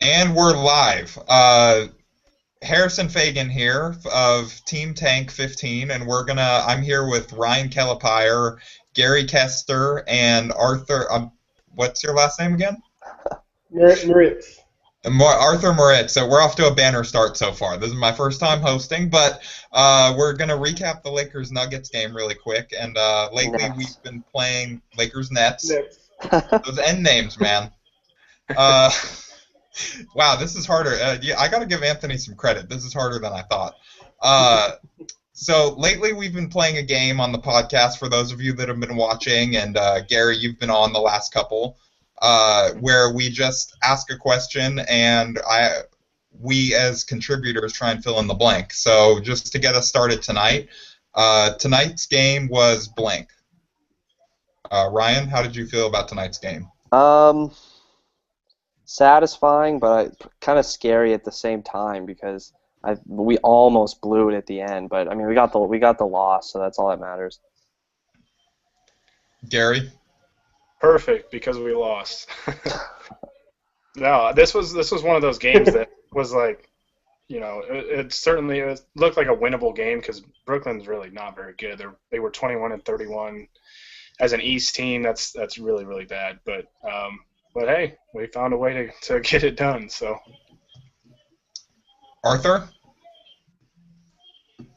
And we're live. Harrison Fagan here of Team Tank 15, and I'm here with Ryan Kellepire, Gary Kester, and Arthur. What's your last name again? Moritz. Arthur Moritz. So we're off to a banner start so far. This is my first time hosting, but we're gonna recap the Lakers Nuggets game really quick. And lately Nets. we've been playing Lakers Nets. Nets. Those end names, man. Uh, Wow, this is harder. Yeah, I got to give Anthony some credit. This is harder than I thought. So lately we've been playing a game on the podcast for those of you that have been watching, and Gary, you've been on the last couple, where we just ask a question and we as contributors try and fill in the blank. So just to get us started tonight, tonight's game was blank. Ryan, how did you feel about tonight's game? Satisfying, but kind of scary at the same time because we almost blew it at the end. But I mean, we got the loss, so that's all that matters. Gary? Perfect, because we lost. No, this was one of those games that was like, it looked like a winnable game because Brooklyn's really not very good. They were 21-31 as an East team. That's really, really bad. But hey, we found a way to get it done. So, Arthur?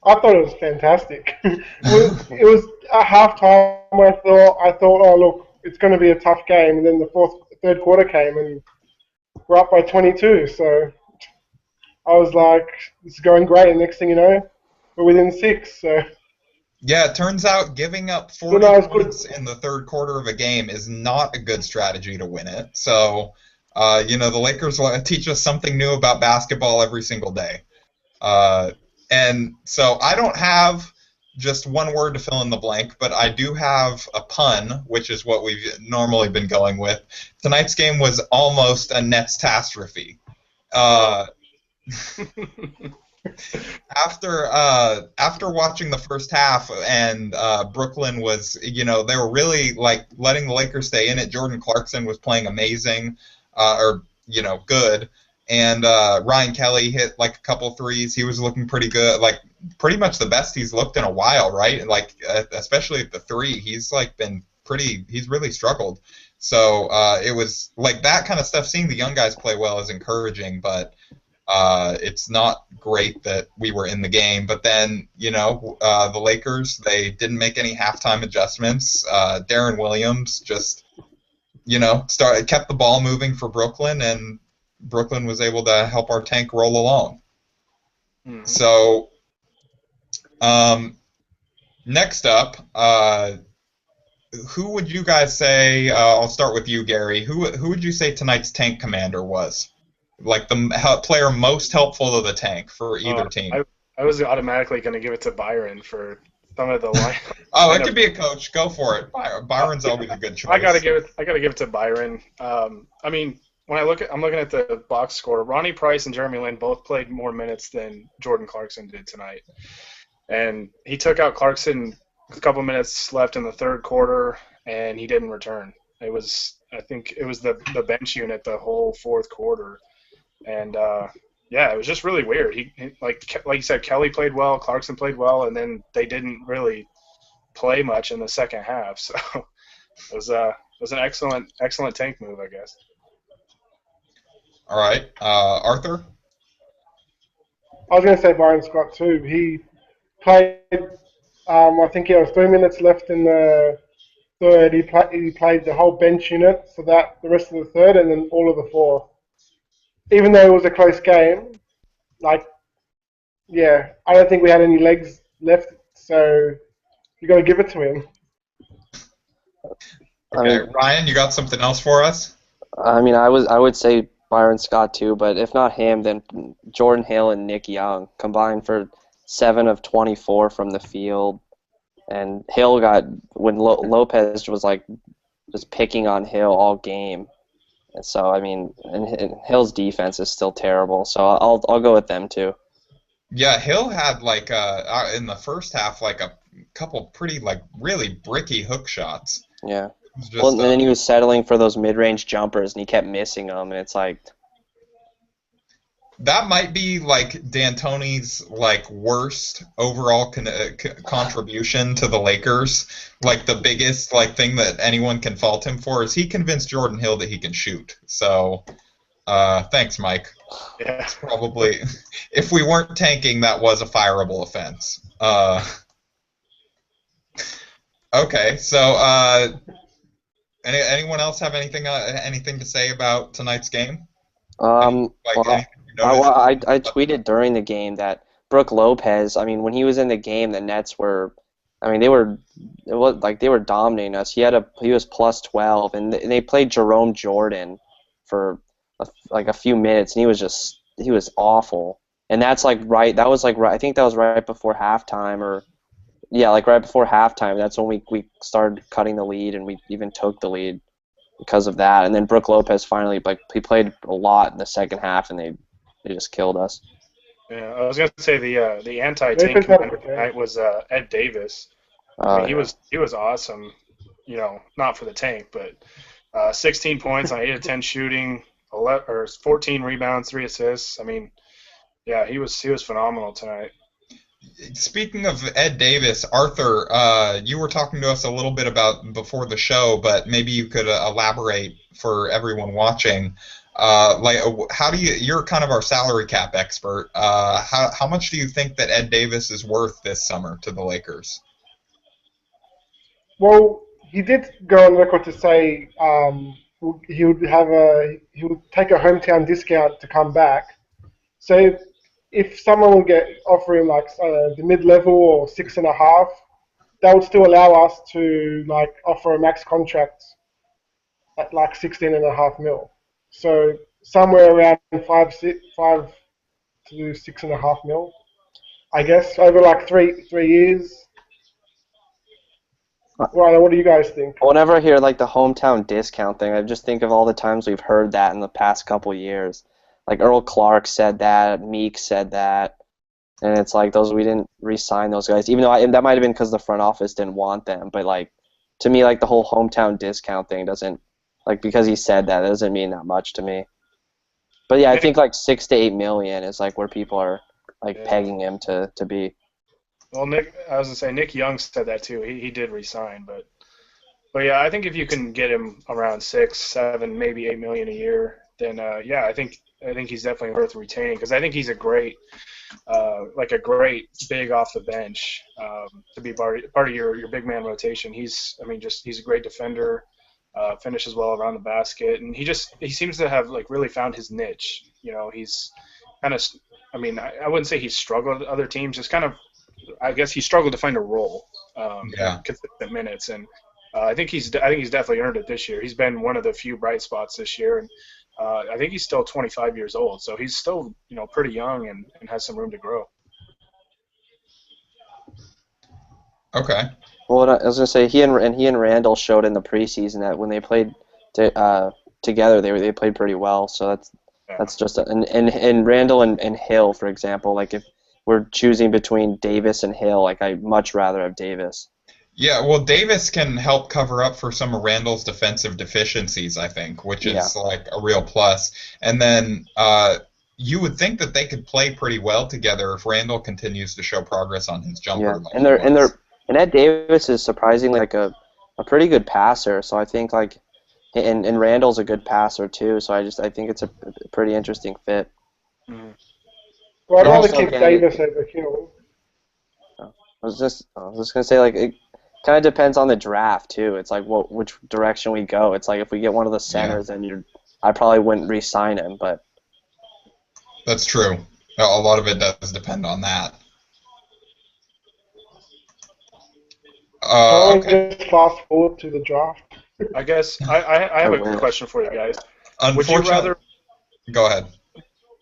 I thought it was fantastic. it was at halftime. I thought, oh look, it's going to be a tough game, and then the third quarter came, and we're up by 22. So I was like, it's going great. And next thing you know, we're within 6. So. Yeah, it turns out giving up 40 points in the third quarter of a game is not a good strategy to win it. So, the Lakers teach us something new about basketball every single day. And so I don't have just one word to fill in the blank, but I do have a pun, which is what we've normally been going with. Tonight's game was almost a Nets-tastrophe. After watching the first half and Brooklyn was, they were really like letting the Lakers stay in it. Jordan Clarkson was playing amazing, good, and Ryan Kelly hit like a couple threes. He was looking pretty good, like pretty much the best he's looked in a while, right? Like especially at the three, he's really struggled. So it was like that kind of stuff. Seeing the young guys play well is encouraging, but. It's not great that we were in the game, but then, the Lakers, they didn't make any halftime adjustments. Darren Williams just, kept the ball moving for Brooklyn, and Brooklyn was able to help our tank roll along. Mm-hmm. So, next up, who would you guys say, I'll start with you, Gary, who would you say tonight's tank commander was? Like the player most helpful to the tank for either team. I was automatically going to give it to Byron for some of the line. It could be a coach. Go for it. Byron's always a good choice. I gotta give it to Byron. I mean, when I'm looking at the box score. Ronnie Price and Jeremy Lin both played more minutes than Jordan Clarkson did tonight, and he took out Clarkson with a couple minutes left in the third quarter, and he didn't return. I think it was the bench unit the whole fourth quarter. And it was just really weird. He like you said, Kelly played well, Clarkson played well, and then they didn't really play much in the second half. So it was an excellent tank move, I guess. All right, Arthur. I was going to say Byron Scott too. He played. I think he had 3 minutes left in the third. He played the whole bench unit for the rest of the third, and then all of the fourth. Even though it was a close game, I don't think we had any legs left, so you got to give it to him. Okay, Ryan, you got something else for us? I mean, I would say Byron Scott too, but if not him, then Jordan Hill and Nick Young combined for 7 of 24 from the field, and Hill got when Lopez was like just picking on Hill all game. And so, I mean, and Hill's defense is still terrible, so I'll go with them too. Yeah, Hill had like in the first half like a couple pretty like really bricky hook shots. Yeah. It's Well, just and then he was settling for those mid-range jumpers, and he kept missing them, and it's like, that might be like D'Antoni's like worst overall contribution to the Lakers. Like the biggest like thing that anyone can fault him for is he convinced Jordan Hill that he can shoot. So thanks, Mike. Yeah. It's probably if we weren't tanking, that was a fireable offense. Okay, so anyone else have anything to say about tonight's game? well, Anything you noticed? I tweeted during the game that Brook Lopez, I mean, when he was in the game, the Nets were, I mean, it was like they were dominating us. He was plus 12, and they played Jerome Jordan for like a few minutes, and he was awful. And that's like that was like right, I think that was right before halftime, or yeah, like right before halftime. That's when we started cutting the lead, and we even took the lead because of that. And then Brook Lopez finally, like, he played a lot in the second half, and they just killed us. Yeah, I was gonna say the anti-tank Lakers commander have- tonight was Ed Davis. I mean, he was awesome. You know, not for the tank, but 16 points on 8 of 10 shooting, 14 rebounds, 3 assists. I mean, yeah, he was phenomenal tonight. Speaking of Ed Davis, Arthur, you were talking to us a little bit about before the show, but maybe you could elaborate for everyone watching. How do you're kind of our salary cap expert. How much do you think that Ed Davis is worth this summer to the Lakers? Well, he did go on record to say he would take a hometown discount to come back. So if someone would offer him like the mid-level or 6.5, that would still allow us to like offer a max contract at like 16.5 mil. So somewhere around 5 to 6.5 mil, I guess, over like three years. Right, what do you guys think? Whenever I hear like the hometown discount thing, I just think of all the times we've heard that in the past couple years. Like Earl Clark said that, Meek said that, and it's like we didn't re-sign those guys, even though that might have been because the front office didn't want them. But like, to me, like the whole hometown discount thing doesn't, like, because he said that, it doesn't mean that much to me. But yeah, I think like 6 to 8 million is like where people are like pegging him to be. Well, I was gonna say Nick Young said that too. He did resign, but yeah, I think if you can get him around 6, 7, maybe 8 million a year, then yeah, I think he's definitely worth retaining because I think he's a great big off the bench to be part of your big man rotation. He's a great defender, finishes well around the basket, and he seems to have like really found his niche. You know, he's kind of, I wouldn't say he's struggled with other teams, just kind of, I guess he struggled to find a role, consistent minutes, and I think he's definitely earned it this year. He's been one of the few bright spots this year, and I think he's still 25 years old, so he's still pretty young and has some room to grow. Okay. Well, I was gonna say he and Randall showed in the preseason that when they played together, they played pretty well. So that's just and Randall and Hill, for example, like if we're choosing between Davis and Hill, like I'd much rather have Davis. Yeah, well, Davis can help cover up for some of Randall's defensive deficiencies, I think, which is like a real plus. And then you would think that they could play pretty well together if Randall continues to show progress on his jumper. Yeah, and Ed Davis is surprisingly like a pretty good passer. So I think like, and Randall's a good passer too. So I think it's a pretty interesting fit. Mm-hmm. Well, I'd rather keep Davis over Hill. I was just gonna say, like, it kind of depends on the draft too. It's like which direction we go. It's like if we get one of the centers, then I probably wouldn't re-sign him. But that's true. A lot of it does depend on that. Okay. Just fast forward to the draft. I guess I have a question for you guys. Unfortunately, go ahead.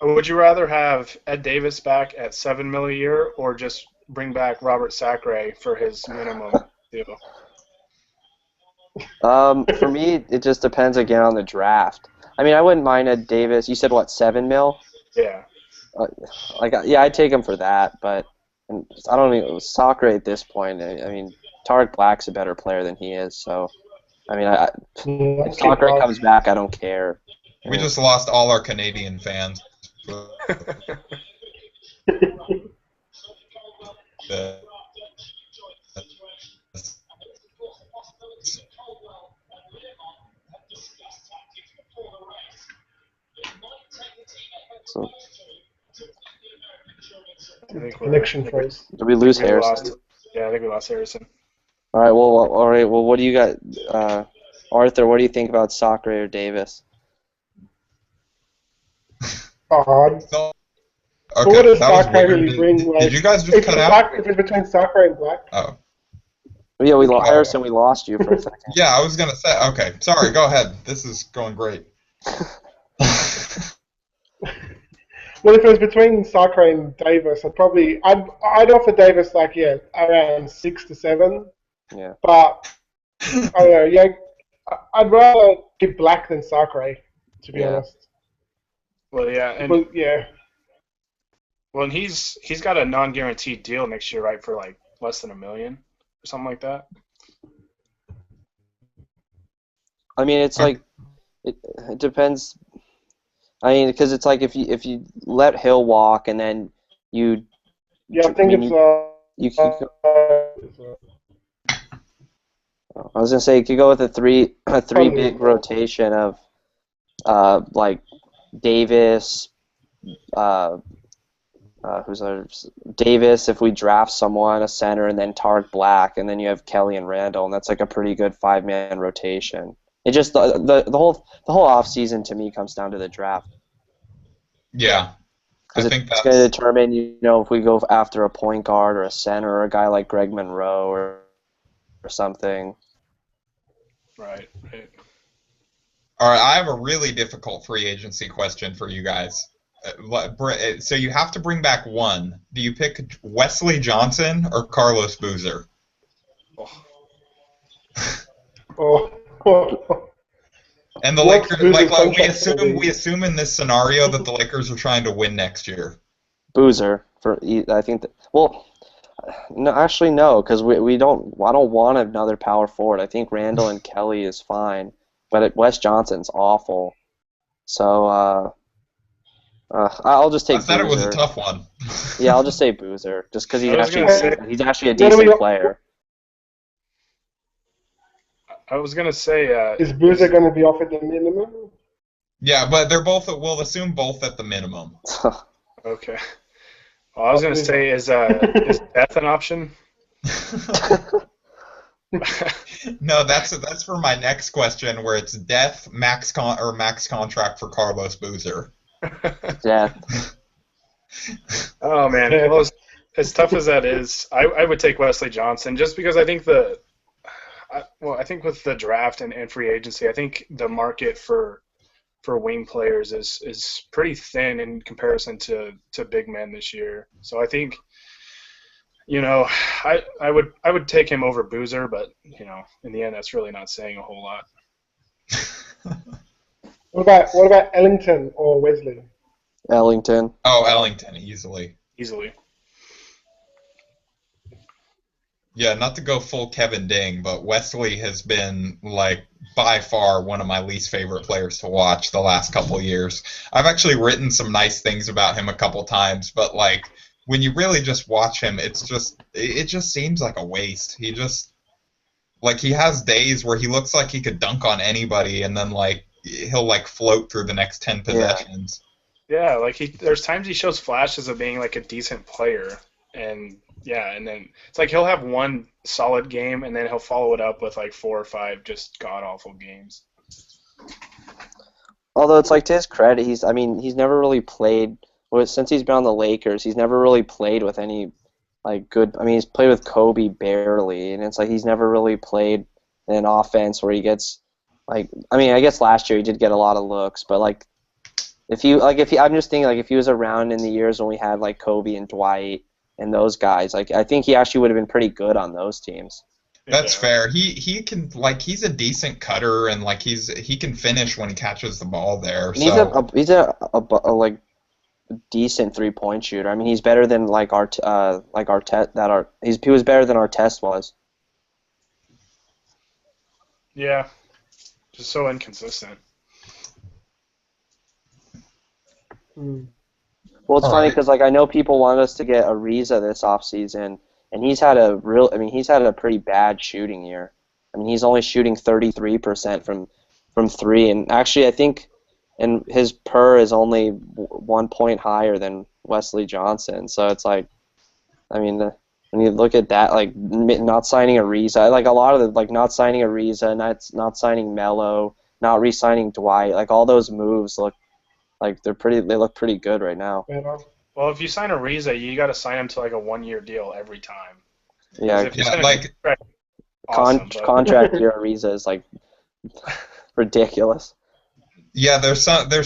Would you rather have Ed Davis back at $7 million a year, or just bring back Robert Sacre for his minimum deal? For me, it just depends again on the draft. I mean, I wouldn't mind Ed Davis. You said what, $7 million? Yeah. I'd take him for that. But I don't know, Sacre at this point. I mean, Tarek Black's a better player than he is, so I mean, Yeah, if Sacre keep comes back, I don't care. We just lost all our Canadian fans. So, I think connection froze. did we lose we Harrison? lost. Yeah, I think we lost Harrison. All right. Well, what do you got, Arthur? What do you think about Sacre or Davis? Oh, So, what okay, does that was Sacre weird. really bring? Did Like, you guys just if cut it's out? black, if it's between Sacre and Black, Oh. Yeah, Oh. Harrison. We lost you for a second. Yeah, I was gonna say. Okay, sorry. Go ahead. This is going great. well, if it was between Sacre and Davis, I'd offer Davis like around 6 to 7, Yeah. but I don't know. Yeah, I'd rather give Black than Sacre, to be Yeah. honest. Well, yeah, and But yeah, well, and he's got a non-guaranteed deal next year, right? For like less than $1 million or something like that. I mean, it's like it depends. I mean, because it's like if you let Hill walk and then you. I think mean, it's. You could. I was gonna say you could go with a three big rotation of like Davis, who's others? Davis if we draft someone, a center, and then Tarek Black, and then you have Kelly and Randall, and that's like a pretty good 5-man rotation. It just the whole offseason to me comes down to the draft. Yeah, I Because think it's going to determine, if we go after a point guard or a center or a guy like Greg Monroe or something. Right. All right, I have a really difficult free agency question for you guys. So you have to bring back one. Do you pick Wesley Johnson or Carlos Boozer? And the Lakers, we assume in this scenario that the Lakers are trying to win next year. Boozer, I think. No, actually no, because I don't want another power forward. I think Randall and Kelly is fine, but Wes Johnson's awful. So I'll just take. I said Boozer. It was a tough one. Yeah, I'll just say Boozer, just because he's actually a What decent player. I was gonna say. Is Boozer going to be offered the minimum? Yeah, but they're both. We'll assume both at the minimum. Okay. Well, I was gonna say, is death an option? No, that's for my next question, where it's death, max contract for Carlos Boozer. Death. Oh man, well, as tough as that is, I would take Wesley Johnson just because I think I think with the draft and free agency, I think the market for wing players is pretty thin in comparison to big men this year. So I think, I would take him over Boozer, but in the end, that's really not saying a whole lot. What about Ellington or Wesley? Ellington. Oh, Ellington, easily. Yeah, not to go full Kevin Ding, but Wesley has been, like, by far one of my least favorite players to watch the last couple of years. I've actually written some nice things about him a couple times, but, like, when you really just watch him, it just seems like a waste. He has days where he looks like he could dunk on anybody, and then, like, he'll, like, float through the next 10 possessions. Yeah, like there's times he shows flashes of being, like, a decent player, and then it's like he'll have one solid game, and then he'll follow it up with like 4 or 5 just god awful games. Although it's like, to his credit, he's never really played since he's been on the Lakers. He's never really played with any like good. I mean, he's played with Kobe barely, and it's like he's never really played in an offense where he gets like. I mean, I guess last year he did get a lot of looks, but like I'm just thinking like if he was around in the years when we had like Kobe and Dwight and those guys, like I think he actually would have been pretty good on those teams. That's fair. He can, like, he's a decent cutter, and like he can finish when he catches the ball there. He's a like decent 3-point shooter. I mean, he's better than like Artest. He was better than Artest was. Yeah, just so inconsistent. Hmm. Well, it's All funny right. because like I know people want us to get Ariza this offseason, and he's had a pretty bad shooting year. I mean, he's only shooting 33% from three, and actually I think, and his per is only 1 point higher than Wesley Johnson. So it's like, I mean, when you look at that, like not signing Ariza, like a lot of the like not signing Ariza, not signing Melo, not re-signing Dwight, like all those moves look like they look pretty good right now. Better. Well, if you sign Ariza, you got to sign him to like a 1-year deal every time. Because Yeah, if you Yeah, sign a like contract, awesome. But contract year Ariza is like ridiculous. yeah, there's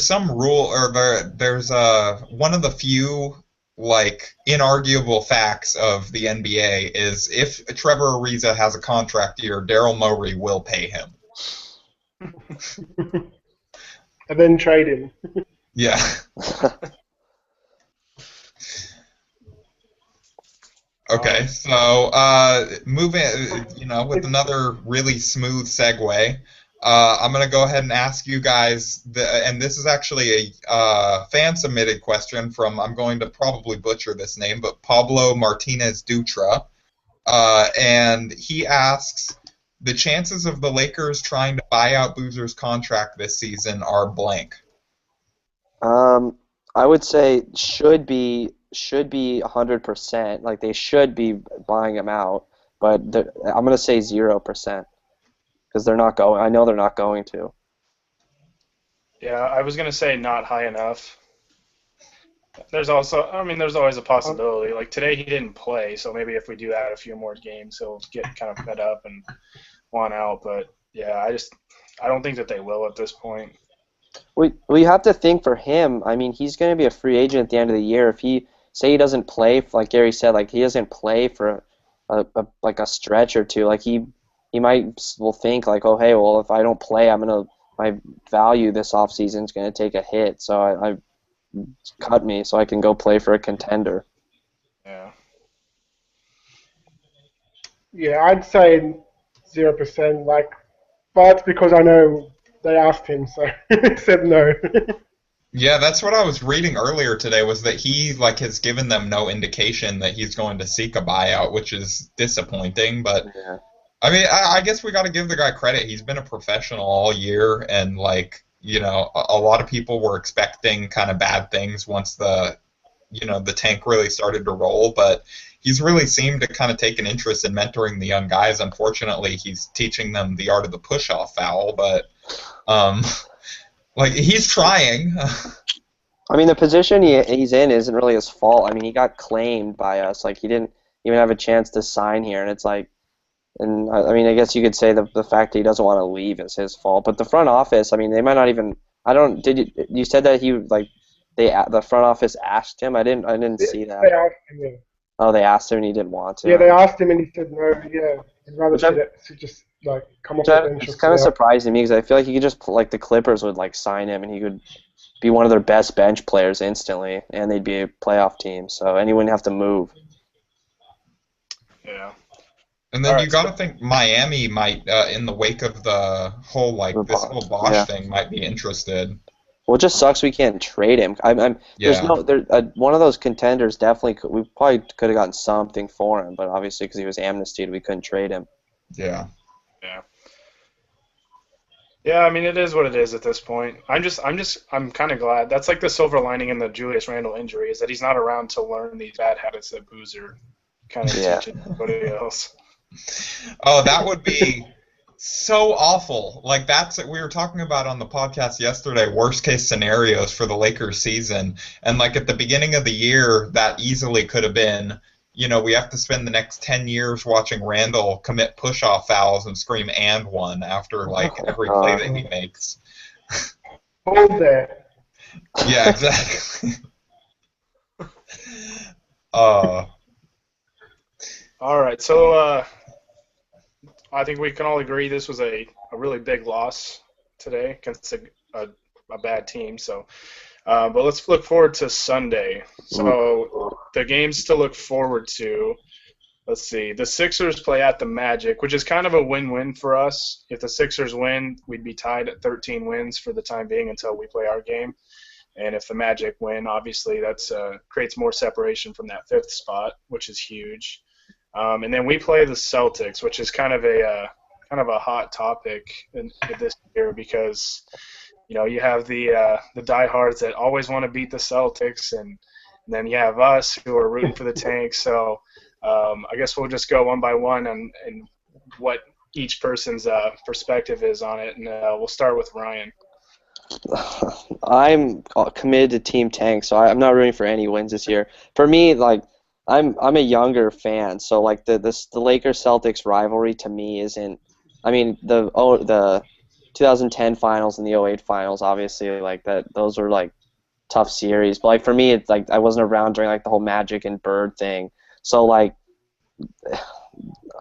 some rule or there's one of the few like inarguable facts of the NBA is if Trevor Ariza has a contract year, Daryl Morey will pay him. And then trade him. Yeah. Okay, so moving, with another really smooth segue, I'm gonna go ahead and ask you guys, and this is actually a fan submitted question from, I'm going to probably butcher this name, but Pablo Martinez Dutra, and he asks, the chances of the Lakers trying to buy out Boozer's contract this season are blank. I would say should be 100%. Like they should be buying him out, but I'm gonna say 0% because they're not going. I know they're not going to. yeah, I was gonna say not high enough. There's also, I mean, there's always a possibility. Like today, he didn't play, so maybe if we do add a few more games, he'll get kind of fed up and want out. But yeah, I don't think that they will at this point. We have to think for him. I mean, he's going to be a free agent at the end of the year. If he say he doesn't play, like Gary said, like he doesn't play for like a stretch or two, like he will think like, oh hey, well if I don't play, my value this offseason is going to take a hit. So I cut me so I can go play for a contender. Yeah. Yeah, I'd say 0%. Like, but that's because I know they asked him, so he said no. Yeah, that's what I was reading earlier today, was that he like has given them no indication that he's going to seek a buyout, which is disappointing. But Yeah. I mean, I guess we got to give the guy credit. He's been a professional all year, and like, a lot of people were expecting kind of bad things once the tank really started to roll, but he's really seemed to kind of take an interest in mentoring the young guys. Unfortunately, he's teaching them the art of the push-off foul, but like he's trying. I mean, the position he's in isn't really his fault. I mean, he got claimed by us. Like, he didn't even have a chance to sign here, and it's like, and I mean, I guess you could say the fact that he doesn't want to leave is his fault. But the front office, I mean, they might not even. I don't. You said that he like the front office asked him? I didn't see that. They asked him, yeah. Oh, they asked him and he didn't want to. Yeah, they asked him and he said no. Yeah, he'd rather Which I'm- just like come off the bench. It's or kind of sit out. surprising me because I feel like he could just like the Clippers would like sign him and he could be one of their best bench players instantly, and they'd be a playoff team. So and he wouldn't have to move. Yeah. And then All you right, got to think Miami might, in the wake of the whole this whole Bosch Yeah. thing, might be interested. Well, it just sucks we can't trade him. There's Yeah. one of those contenders definitely we probably could have gotten something for him, but obviously because he was amnestied, we couldn't trade him. Yeah. Yeah. Yeah, I mean it is what it is at this point. I'm kind of glad. That's like the silver lining in the Julius Randle injury is that he's not around to learn these bad habits that Boozer kind of Yeah. teaches everybody else. Oh, that would be so awful. Like we were talking about on the podcast yesterday, worst case scenarios for the Lakers season. And like at the beginning of the year, that easily could have been, we have to spend the next 10 years watching Randall commit push-off fouls and scream "and one" after like every play that he makes. Hold there. Yeah, exactly. uh All right, so I think we can all agree this was a really big loss today against a bad team. So, but let's look forward to Sunday. So the games to look forward to. let's see. The Sixers play at the Magic, which is kind of a win-win for us. If the Sixers win, we'd be tied at 13 wins for the time being until we play our game. And if the Magic win, obviously that's creates more separation from that fifth spot, which is huge. And then we play the Celtics, which is kind of a hot topic in this year because you have the diehards that always want to beat the Celtics, and then you have us who are rooting for the tank. So I guess we'll just go one by one and what each person's perspective is on it, and we'll start with Ryan. I'm committed to Team Tank, so I'm not rooting for any wins this year. For me, like I'm a younger fan, so like the Lakers Celtics rivalry to me isn't. I mean the 2010 finals and the 08 finals, obviously like that. Those were like tough series, but like for me, it's like I wasn't around during like the whole Magic and Bird thing, so like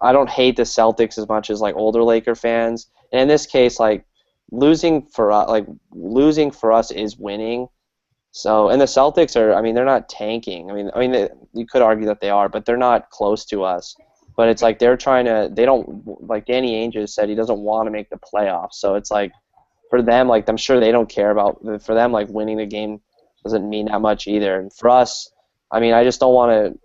I don't hate the Celtics as much as like older Laker fans. And in this case, like losing for us is winning. So, and the Celtics are, I mean, they're not tanking. I mean, you could argue that they are, but they're not close to us. But it's like they don't, like Danny Ainge said, he doesn't want to make the playoffs. So it's like, for them, like, I'm sure they don't care about, for them, like, winning the game doesn't mean that much either. And for us, I mean, I just don't want to,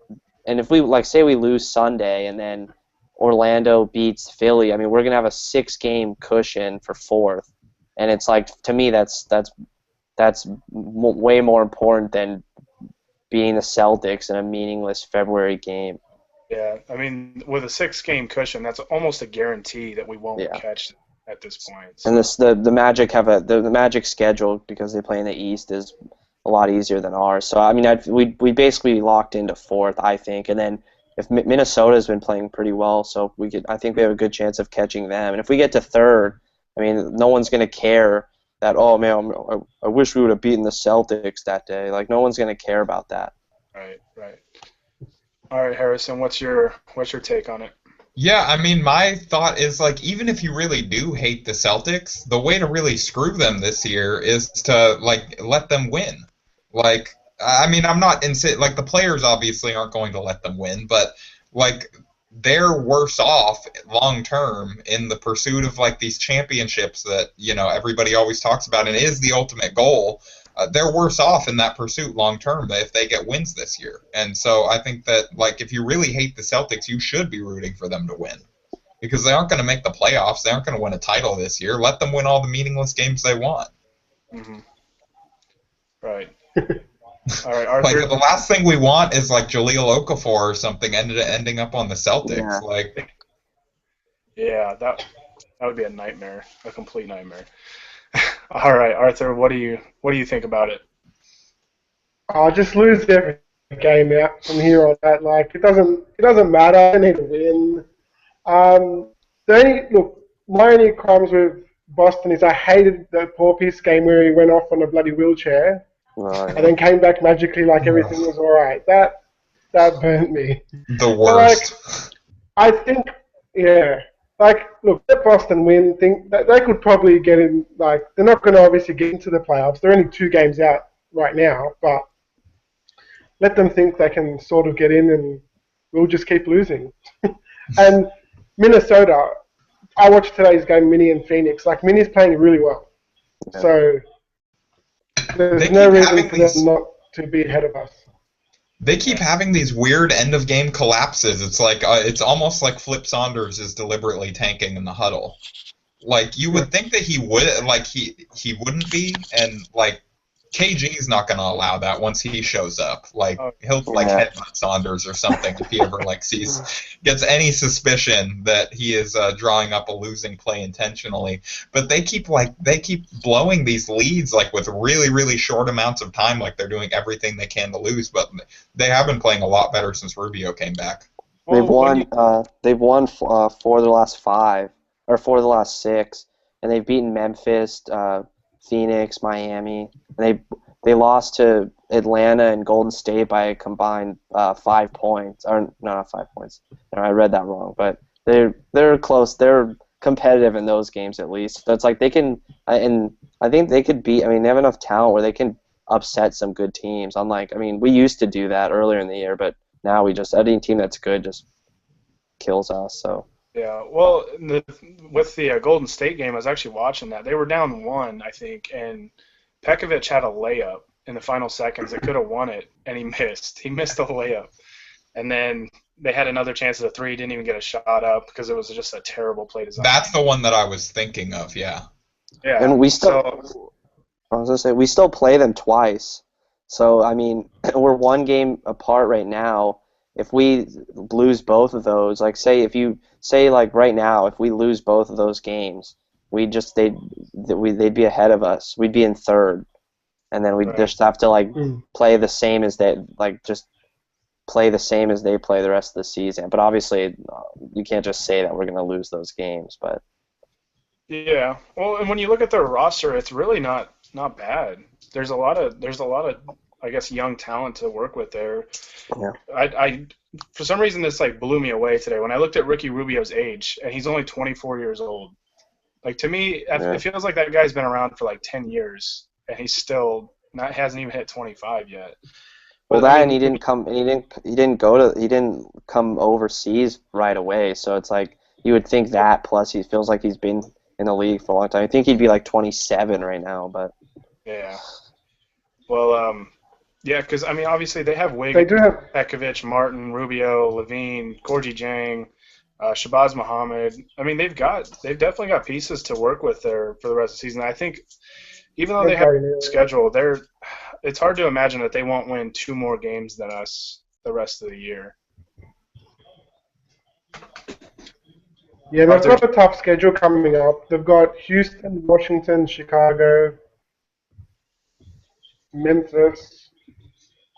and if we, like, say we lose Sunday and then Orlando beats Philly, I mean, we're going to have a 6-game cushion for fourth. And it's like, to me, that's way more important than beating the Celtics in a meaningless February game. Yeah, I mean, with a 6-game cushion, that's almost a guarantee that we won't catch at this point. So. And the Magic have the Magic schedule, because they play in the East, is a lot easier than ours. So I mean, we basically locked into fourth, I think. And then if Minnesota's been playing pretty well, so I think we have a good chance of catching them. And if we get to third, I mean, no one's going to care that, oh man, I wish we would have beaten the Celtics that day. Like, no one's going to care about that. Right. All right, Harrison, what's your take on it? Yeah, I mean, my thought is, like, even if you really do hate the Celtics, the way to really screw them this year is to, like, let them win. Like, I mean, I'm not like, the players obviously aren't going to let them win, but, like, they're worse off long term in the pursuit of, like, these championships that, everybody always talks about and is the ultimate goal. They're worse off in that pursuit long term if they get wins this year. And so I think that, like, if you really hate the Celtics, you should be rooting for them to win, because they aren't going to make the playoffs. They aren't going to win a title this year. Let them win all the meaningless games they want. Mm-hmm. Right. All right, Arthur. Like, the last thing we want is, like, Jahlil Okafor or something ending up on the Celtics. Yeah. Like, yeah, that would be a nightmare, a complete nightmare. All right, Arthur, what do you think about it? I'll just lose every game out from here on out. Like, it doesn't matter. I need to win. My only crimes with Boston is I hated the Porpoise game where he went off on a bloody wheelchair. Right. And then came back magically like everything was all right. That burnt me. the worst. I think, yeah. Like, look, let Boston win. Think that they could probably get in. Like, they're not going to obviously get into the playoffs. They're only 2 games out right now, but let them think they can sort of get in, and we'll just keep losing. And Minnesota, I watched today's game, Minnie and Phoenix. Like, Minnie's playing really well, so there's no reason for them not to be ahead of us. They keep having these weird end-of-game collapses. It's like it's almost like Flip Saunders is deliberately tanking in the huddle. Like, you would think that he would, like, he wouldn't be, and, like, KG's not going to allow that once he shows up. Like, he'll, like, headbutt Saunders or something if he ever, like, gets any suspicion that he is drawing up a losing play intentionally. But they keep blowing these leads, like, with really, really short amounts of time, like they're doing everything they can to lose. But they have been playing a lot better since Rubio came back. They've won 4 of the last 5, or 4 of the last 6, and they've beaten Memphis, Phoenix, Miami, and they lost to Atlanta and Golden State by a combined 5 points. Or no, not 5 points. No, I read that wrong. But they're close. They're competitive in those games at least. So it's like they can, and I think they could beat. I mean, they have enough talent where they can upset some good teams. Unlike, I mean, we used to do that earlier in the year, but now we just any team that's good just kills us. So Yeah, well, with the Golden State game, I was actually watching that. They were down one, I think, and Pekovic had a layup in the final seconds that could have won it, and he missed. He missed the layup. And then they had another chance at a three, didn't even get a shot up because it was just a terrible play design. That's the one that I was thinking of, yeah. Yeah. and we still, So, I was gonna say we still play them twice. So I mean, we're one game apart right now. If we lose both of those, like like right now, if we lose both of those games, they'd be ahead of us. We'd be in third, and then we'd Right. just have to play the same as they play the same as they play the rest of the season. But obviously, you can't just say that we're going to lose those games. But yeah. Well, and when you look at their roster, it's really not bad. There's a lot of I guess young talent to work with there. Yeah. I for some reason this blew me away today when I looked at Ricky Rubio's age and he's only 24 years old. Like to me, it feels like that guy's been around for 10 years and he's still hasn't even hit 25 yet. Well, But, I mean, and he didn't come overseas right away. So it's like you would think that. Plus, he feels like he's been in the league for a long time. I think he'd be 27 right now. But yeah. Well, yeah, because I mean, obviously they have They do have. Pekovic, Martin, Rubio, Levine, Gorgie Jang, Shabazz Muhammad. I mean, they've definitely got pieces to work with there for the rest of the season. I think even though they have a schedule, it's hard to imagine that they won't win 2 more games than us the rest of the year. Yeah, they've got a tough schedule coming up. They've got Houston, Washington, Chicago, Memphis.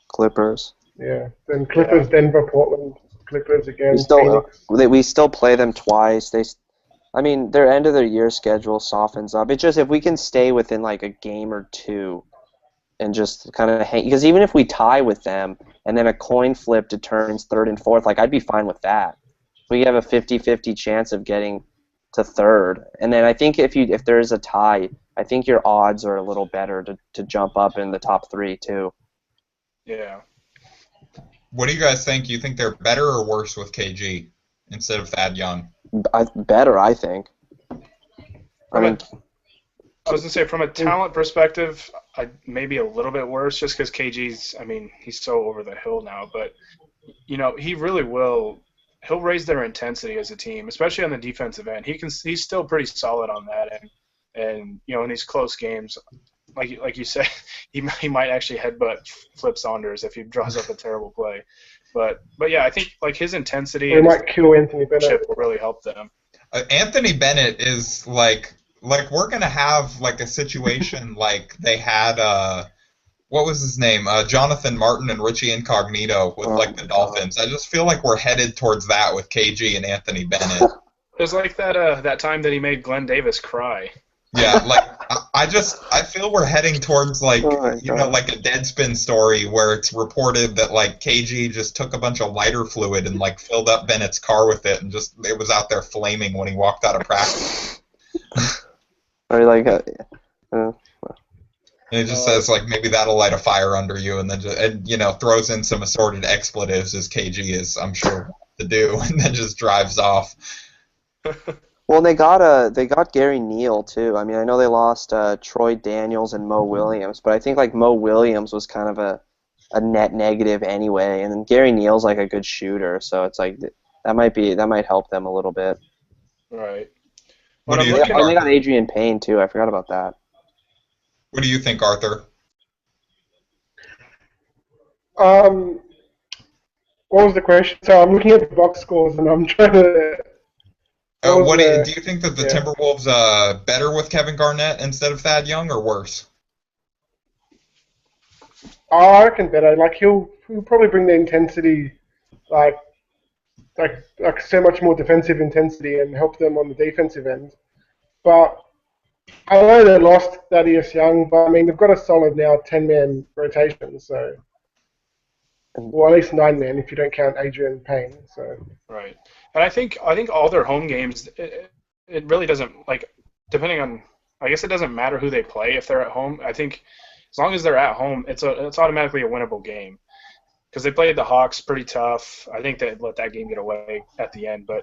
Clippers. Yeah, then Clippers, Denver, Portland, Clippers again. We still play them twice. Their end of the year schedule softens up. It's just if we can stay within a game or two, and just kind of hang. Because even if we tie with them, and then a coin flip determines third and fourth, I'd be fine with that. We have a 50-50 chance of getting to third, and then I think if there is a tie, I think your odds are a little better to jump up in the top 3 too. Yeah. What do you guys think? You think they're better or worse with KG instead of Thad Young? Better, I think. I was going to say, from a talent perspective, maybe a little bit worse just because KG's, he's so over the hill now. But, he really will. He'll raise their intensity as a team, especially on the defensive end. He's still pretty solid on that end. And, in these close games, like you said, he might actually headbutt Flip Saunders if he draws up a terrible play. But yeah, I think his intensity and might kill Anthony Bennett will really help them. Anthony Bennett is we're gonna have a situation like they had what was his name, Jonathan Martin and Richie Incognito with the Dolphins. I just feel like we're headed towards that with KG and Anthony Bennett. It was like that time that he made Glenn Davis cry. Yeah, I feel we're heading towards a Deadspin story where it's reported that KG just took a bunch of lighter fluid and filled up Bennett's car with it and just it was out there flaming when he walked out of practice. Or and it just says maybe that'll light a fire under you, and then throws in some assorted expletives as KG is, I'm sure, to do, and then just drives off. Well, they got Gary Neal too. I know they lost Troy Daniels and Mo Williams, but I think Mo Williams was kind of a net negative anyway, and then Gary Neal's a good shooter, so it's that might help them a little bit. Right. What do you think? They got Adrian Payne too. I forgot about that. What do you think, Arthur? What was the question? So I'm looking at the box scores and I'm trying to. Do you think that the Timberwolves better with Kevin Garnett instead of Thad Young, or worse? I reckon better. He'll probably bring the intensity, so much more defensive intensity and help them on the defensive end. But I know they lost Thaddeus Young, but they've got a solid now 10-man rotation, so. Well, at least 9-man if you don't count Adrian Payne. So. Right, and I think all their home games, it really doesn't depending on. I guess it doesn't matter who they play if they're at home. I think as long as they're at home, it's automatically a winnable game. because they played the Hawks pretty tough. I think they let that game get away at the end, but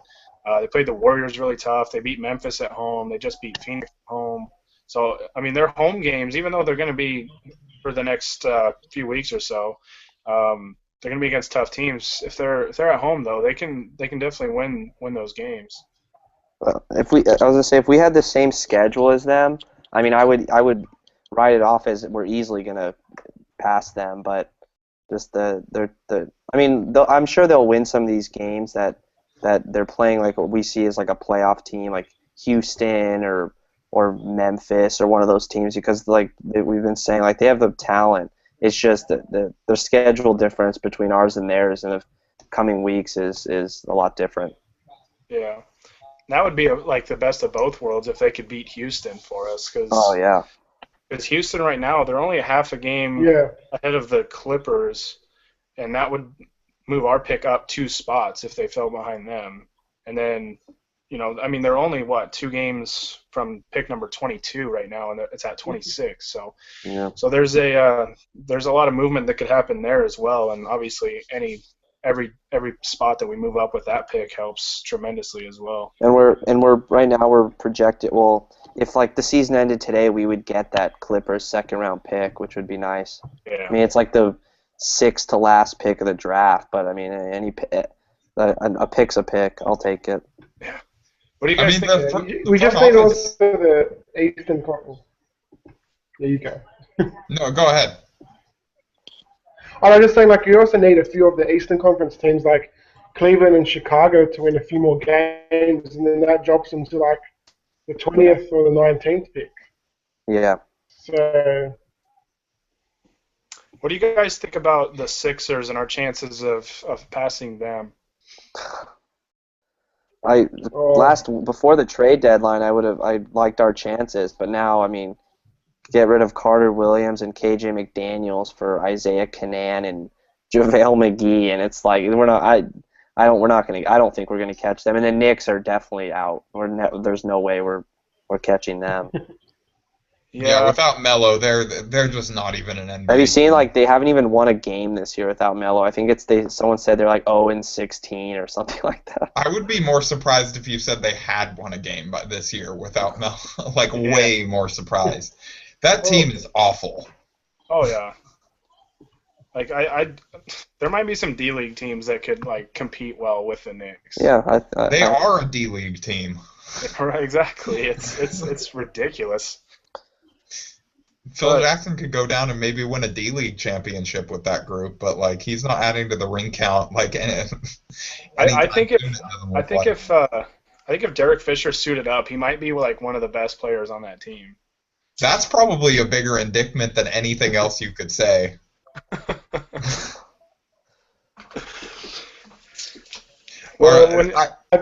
they played the Warriors really tough. They beat Memphis at home. They just beat Phoenix at home. So, I mean, their home games, even though they're going to be for the next few weeks or so, they're going to be against tough teams. If they're at home, though, they can definitely win those games. I was gonna say, if we had the same schedule as them, I mean, I would write it off as we're easily gonna pass them. But just I'm sure they'll win some of these games that they're playing, like what we see as like a playoff team, like Houston or Memphis or one of those teams, because like we've been saying, like they have the talent. It's just the schedule difference between ours and theirs in the coming weeks is a lot different. Yeah. That would be like the best of both worlds if they could beat Houston for us. Oh, yeah. Because Houston right now, they're only a half a game ahead of the Clippers, and that would move our pick up 2 spots if they fell behind them. And then, I mean, they're only, 2 games from pick number 22 right now, and it's at 26. So, so there's a lot of movement that could happen there as well, and obviously every spot that we move up with that pick helps tremendously as well. And we're right now we're projected. Well, if like the season ended today, we would get that Clippers second round pick, which would be nice. Yeah. I mean, it's like the 6th to last pick of the draft, but I mean, a pick's a pick. I'll take it. Yeah. What do you guys think? We just need also the Eastern Conference. There you go. No, go ahead. I'm just saying, like, you also need a few of the Eastern Conference teams, like Cleveland and Chicago, to win a few more games, and then that drops them to, like, the 20th or the 19th pick. Yeah. So. What do you guys think about the Sixers and our chances of passing them? Before the trade deadline, I liked our chances, but now, I mean, get rid of Carter Williams and KJ McDaniels for Isaiah Canaan and JaVale McGee, and it's like I don't think we're gonna catch them. And the Knicks are definitely out. There's no way we're catching them. Yeah, without Melo, they're just not even an NBA. Have you seen, like, they haven't even won a game this year without Melo? I think someone said they're like 0-16 or something like that. I would be more surprised if you said they had won a game this year without Melo. Like, way more surprised. That team is awful. Oh yeah. Like there might be some D-League teams that could like compete well with the Knicks. Yeah, they are a D-League team. Right, exactly. It's ridiculous. Phil Jackson could go down and maybe win a D-League championship with that group, but like he's not adding to the ring count. Like, I think if Derek Fisher suited up, he might be like one of the best players on that team. That's probably a bigger indictment than anything else you could say. At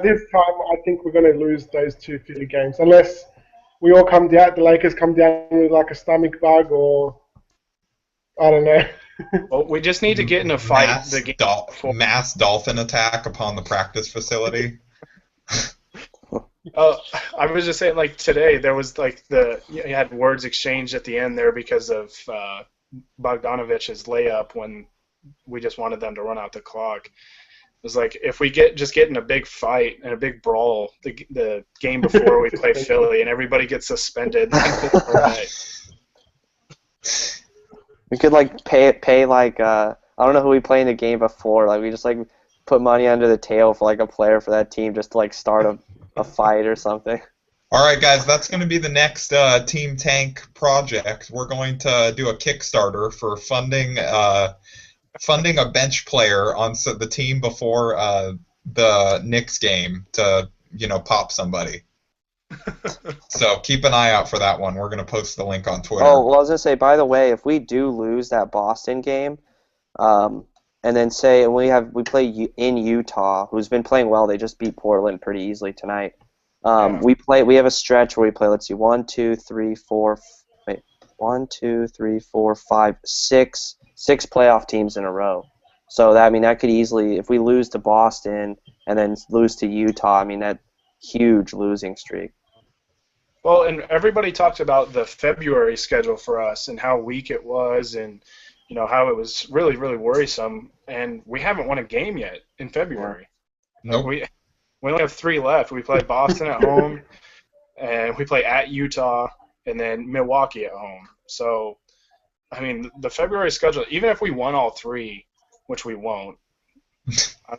this time, I think we're going to lose those 2 Philly games, unless we all come down. The Lakers come down with like a stomach bug, or I don't know. Well, we just need to get in a fight. Mass dolphin attack upon the practice facility. I was just saying, like today, there was like you had words exchanged at the end there because of Bogdanovich's layup when we just wanted them to run out the clock. It was like if we get in a big fight and a big brawl the game before we play Philly and everybody gets suspended. We could like pay like I don't know who we play in the game before. Like we just like put money under the table for like a player for that team just to like start a fight or something. All right, guys, that's going to be the next Team Tank project. We're going to do a Kickstarter for funding a bench player on the team before the Knicks game to, pop somebody. So keep an eye out for that one. We're going to post the link on Twitter. Oh, well, I was going to say, by the way, if we do lose that Boston game, and then say we play in Utah, who's been playing well. They just beat Portland pretty easily tonight. We have a stretch where we play. Let's see, 6 playoff teams in a row. So that could easily, if we lose to Boston and then lose to Utah, that huge losing streak. Well, and everybody talked about the February schedule for us and how weak it was, and how it was really, really worrisome. and we haven't won a game yet in February. Nope. We only have 3 left. We play Boston at home, and we play at Utah, and then Milwaukee at home. So, I mean, the February schedule, even if we won all 3, which we won't,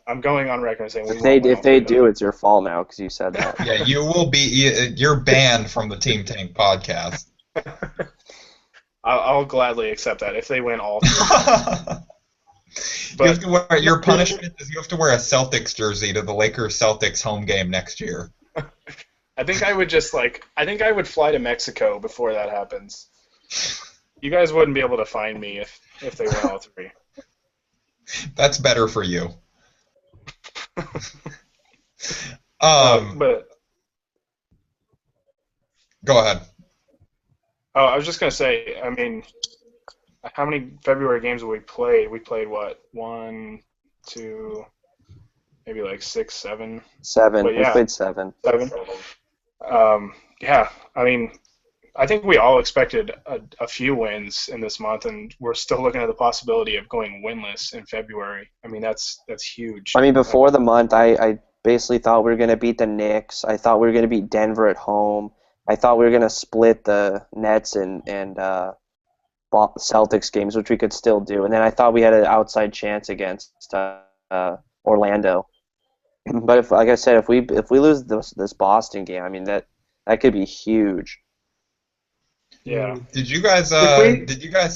I'm going on record saying we won't win If all they 3 do, it's your fault now because you said that. Yeah, you will be. You're banned from the Team Tank podcast. I'll gladly accept that if they win all 3. You have to wear, your punishment is you have to wear a Celtics jersey to the Lakers Celtics home game next year. I think I would fly to Mexico before that happens. You guys wouldn't be able to find me if they win all 3. That's better for you. But Go ahead. oh, I was just gonna say, I mean, how many February games have we played? We played what? 1, 2, maybe like 6, 7. 7. But We yeah. played 7. 7. Yeah, I mean, I think we all expected a few wins in this month, and we're still looking at the possibility of going winless in February. I mean, that's huge. I mean, before the month, I basically thought we were going to beat the Knicks. I thought we were going to beat Denver at home. I thought we were going to split the Nets and Celtics games, which we could still do. And then I thought we had an outside chance against Orlando. But if, like I said, if we lose this Boston game, I mean that could be huge. Yeah. Did you guys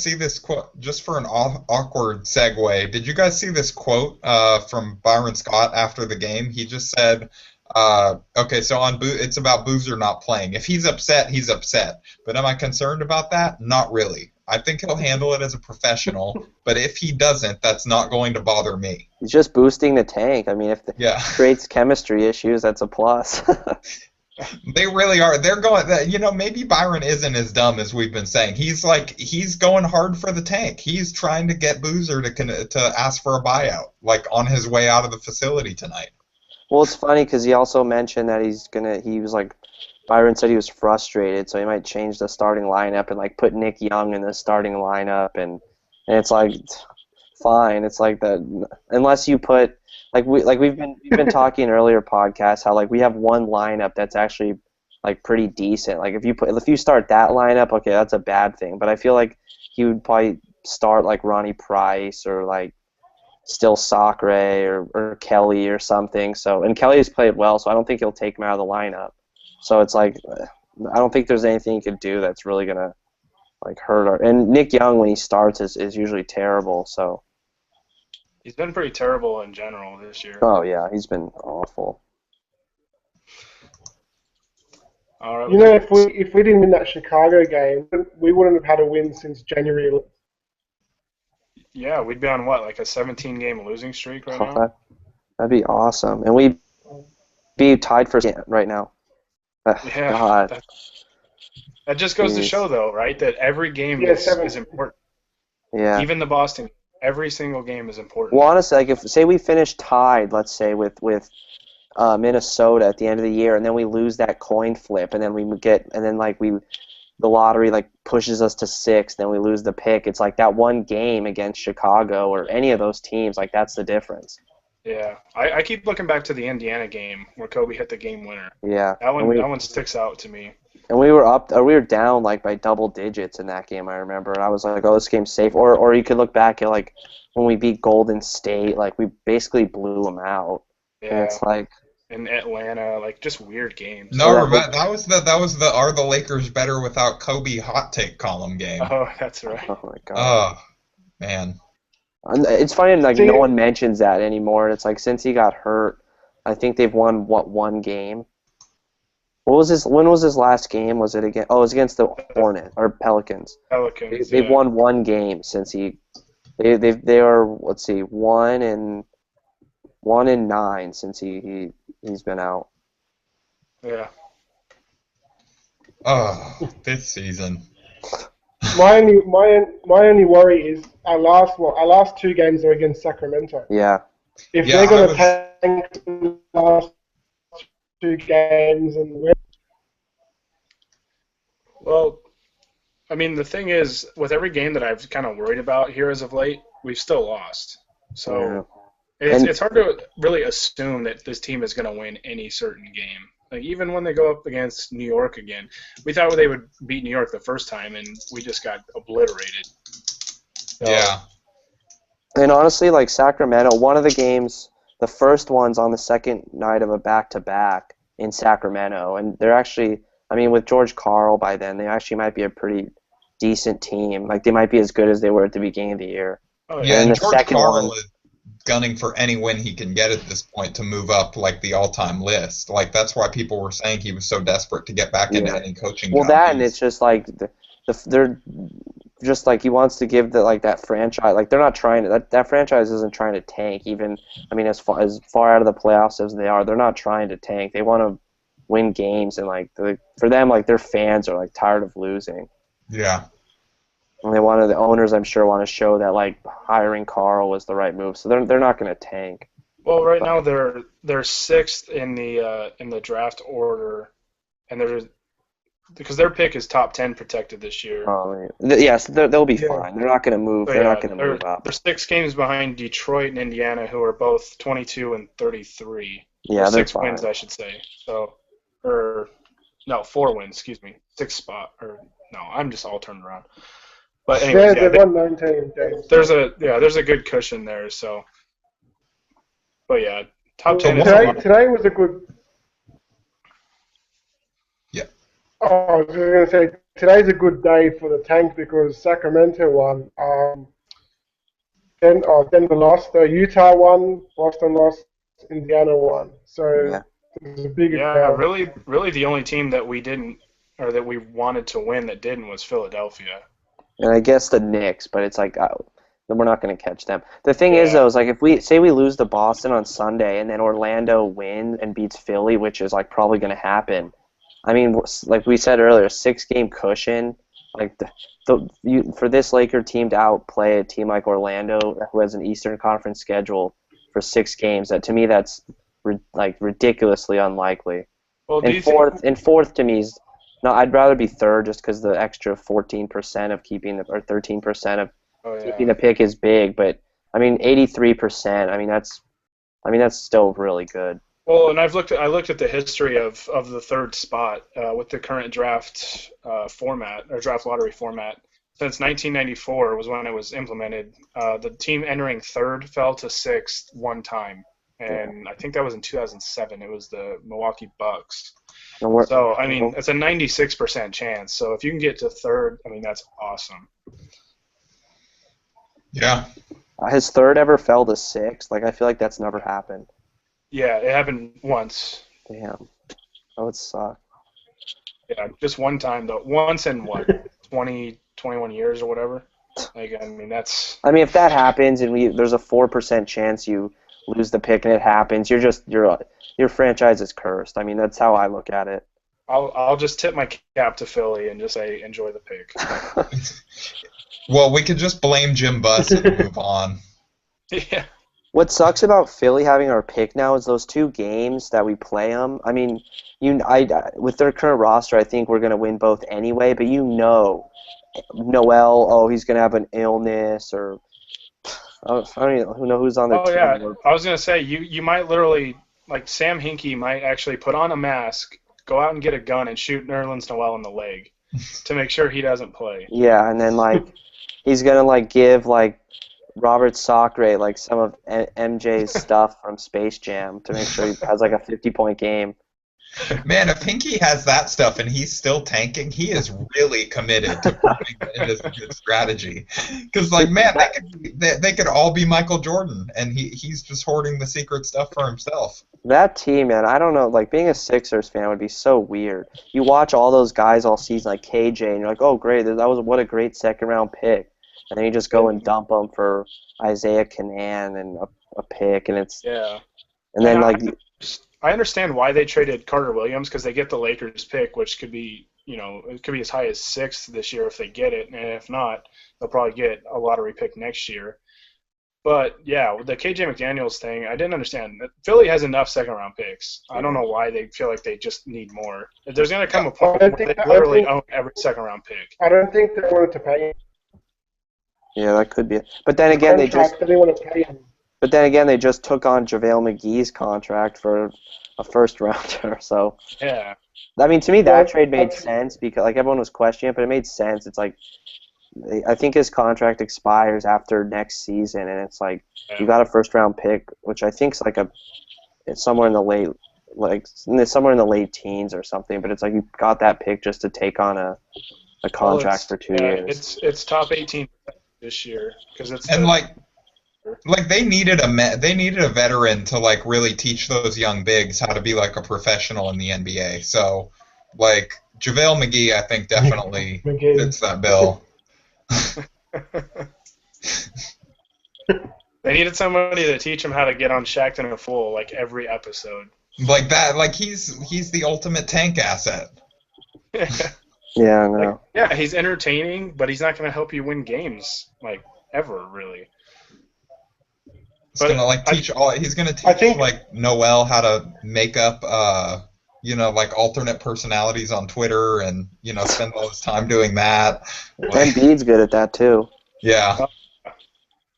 see this quote? Just for an awkward segue, did you guys see this quote from Byron Scott after the game? He just said, "Okay, so it's about Boozer not playing. If he's upset, he's upset. But am I concerned about that? Not really. I think he'll handle it as a professional. But if he doesn't, that's not going to bother me." He's just boosting the tank. I mean, if it creates chemistry issues, that's a plus. They really are. They're going. Maybe Byron isn't as dumb as we've been saying. He's going hard for the tank. He's trying to get Boozer to ask for a buyout, like on his way out of the facility tonight. Well, it's funny because he also mentioned that Byron said he was frustrated, so he might change the starting lineup and like put Nick Young in the starting lineup, and it's like fine. It's like that unless you put we've been talking in earlier podcasts how like we have one lineup that's actually like pretty decent. Like if you start that lineup, okay, that's a bad thing. But I feel like he would probably start like Ronnie Price or like still Sacre or Kelly or something. So and Kelly has played well, so I don't think he'll take him out of the lineup. So it's like I don't think there's anything he could do that's really gonna like hurt and Nick Young when he starts is usually terrible. So he's been pretty terrible in general this year. Oh yeah, he's been awful. All right. If we didn't win that Chicago game, we wouldn't have had a win since January. Yeah, we'd be on what, like a 17-game losing streak right now? That'd be awesome, and we'd be tied for right now. Yeah, God. That just goes to show, though, right, that every game is important. Yeah. Even the Boston, every single game is important. Well, honestly, like if say we finish tied, let's say with Minnesota at the end of the year, and then we lose that coin flip, and then the lottery like pushes us to 6, then we lose the pick. It's like that one game against Chicago or any of those teams, like that's the difference. Yeah, I keep looking back to the Indiana game where Kobe hit the game winner. Yeah, that one sticks out to me. And we were down like by double digits in that game. I remember, and I was like, "Oh, this game's safe." Or you could look back at like when we beat Golden State, like we basically blew them out. Yeah, and it's like in Atlanta, like just weird games. No, that was the "Are the Lakers better without Kobe?" hot take column game. Oh, that's right. Oh my God. Oh man. It's funny, like no one mentions that anymore. It's like since he got hurt, I think they've won one game. When was his last game? Was it against? Oh, it was against the Hornets or Pelicans. They've won one game since they are 1-9 since he's been out. Yeah. Oh, this season. My only worry is our last 2 games are against Sacramento. Yeah. If they're going to tank the last 2 games and win. Well, I mean, the thing is, with every game that I've kind of worried about here as of late, we've still lost. So Yeah. it's hard to really assume that this team is going to win any certain game. Like even when they go up against New York again, we thought they would beat New York the first time, and we just got obliterated. So, Yeah. And honestly, like Sacramento, one of the games, the first one's on the second night of a back-to-back in Sacramento, and they're actually, I mean, with George Karl by then, they actually might be a pretty decent team. Like they might be as good as they were at the beginning of the year. Oh Yeah, And and the George second Karl one, is gunning for any win he can get at this point to move up like the all-time list. Like that's why people were saying he was so desperate to get back into Yeah. any coaching well, job. that and it's just like they're just like he wants to give that franchise, like they're not trying to, that franchise isn't trying to tank. Even, I mean, as far out of the playoffs as they are, they're not trying to tank. They want to win games, and like for them, like their fans are like tired of losing. Yeah. And the owners, I'm sure, want to show that like hiring Carl was the right move. So they're not going to tank. well, right now they're sixth in the draft order, and because their pick is top 10 protected this year. Yes, they'll be Yeah. fine. They're not going to move. So, They're yeah, not going to move up. They're 6 games behind Detroit and Indiana, who are both 22 and 33. Yeah, Or they're 6 fine. wins, I should say. So, or no, 4 wins. Excuse me, 6th spot. Or no, I'm just all turned around. But anyways, Yeah, they won 19 games. there's a good cushion there. So, but yeah, top 10 is Today was a good. Yeah. Oh, I was just going to say today's a good day for the tank because Sacramento won. Denver lost. Utah won. Boston lost. Indiana won. So Yeah. there's a big yeah, account. really the only team that we didn't or that we wanted to win that didn't was Philadelphia. And I guess the Knicks, but it's like we're not going to catch them. The thing is, Yeah. though, is like if we lose to Boston on Sunday and then Orlando wins and beats Philly, which is like probably going to happen. I mean, like we said earlier, 6-game cushion. Like for this Laker team to outplay a team like Orlando, who has an Eastern Conference schedule for 6 games, that to me that's like ridiculously unlikely. Well, And fourth to me is. No, I'd rather be third just because the extra 14% of keeping or 13% of keeping the pick is big. But I mean, 83%. I mean, that's still really good. Well, and I looked at the history of the third spot with the current draft format or draft lottery format. Since 1994 was when it was implemented. The team entering third fell to sixth one time, and I think that was in 2007. It was the Milwaukee Bucks. So, I mean, it's a 96% chance. So if you can get to third, I mean, that's awesome. Yeah. Has third ever fell to sixth? Like, I feel like that's never happened. Yeah, it happened once. Damn. That would suck. Yeah, just one time, though. Once in, 21 years or whatever? Like, I mean, that's... I mean, if that happens and there's a 4% chance you lose the pick and it happens, your franchise is cursed. I mean, that's how I look at it. I'll just tip my cap to Philly and just say enjoy the pick. Well, we could just blame Jim Buss and move on. Yeah. What sucks about Philly having our pick now is those 2 games that we play them. I mean, with their current roster, I think we're going to win both anyway. But Noel, he's going to have an illness, or I don't even know who's on their team. Yeah. I was going to say you might literally, like Sam Hinkie might actually put on a mask, go out and get a gun and shoot Nerlens Noel in the leg to make sure he doesn't play. Yeah, and then like he's gonna like give like Robert Sacre like some of MJ's stuff from Space Jam to make sure he has like a 50-point game. Man, if Hinkie has that stuff and he's still tanking, he is really committed to putting it as a good strategy. Because, like, man, they could all be Michael Jordan, and he's just hoarding the secret stuff for himself. That team, man, I don't know. Like, being a Sixers fan would be so weird. You watch all those guys all season, like KJ, and you're like, oh, great, what a great second-round pick. And then you just go and dump them for Isaiah Canaan and a pick, and it's... Yeah. And then, like... I understand why they traded Carter Williams, because they get the Lakers pick, which could be, it could be as high as 6th this year if they get it, and if not, they'll probably get a lottery pick next year. But, yeah, with the KJ McDaniels thing, I didn't understand. Philly has enough second-round picks. I don't know why they feel like they just need more. There's going to come a point where they literally own every second-round pick. I don't think they wanted to pay him. Yeah, that could be it. But then again, they didn't want to pay him. But then again, they just took on JaVale McGee's contract for a first rounder. So, Yeah. I mean, to me, that Yeah, trade made that's- sense because like everyone was questioning it, but it made sense. It's like I think his contract expires after next season, and it's like you got a first round pick, which I think is like it's somewhere in the somewhere in the late teens or something. But it's like you got that pick just to take on a contract for 2 years. It's top 18 this year because it's And like they needed a veteran to like really teach those young bigs how to be like a professional in the NBA. So like JaVale McGee, I think definitely McGee. fits that bill. They needed somebody to teach him how to get on Shaqtin' a Fool like every episode. Like that, like he's the ultimate tank asset. Yeah, I know. Like, yeah, he's entertaining, but he's not going to help you win games like ever, really. He's gonna like teach all. He's gonna teach like Noel how to make up, like alternate personalities on Twitter, and spend all his time doing that. Like, Embiid's good at that too. yeah.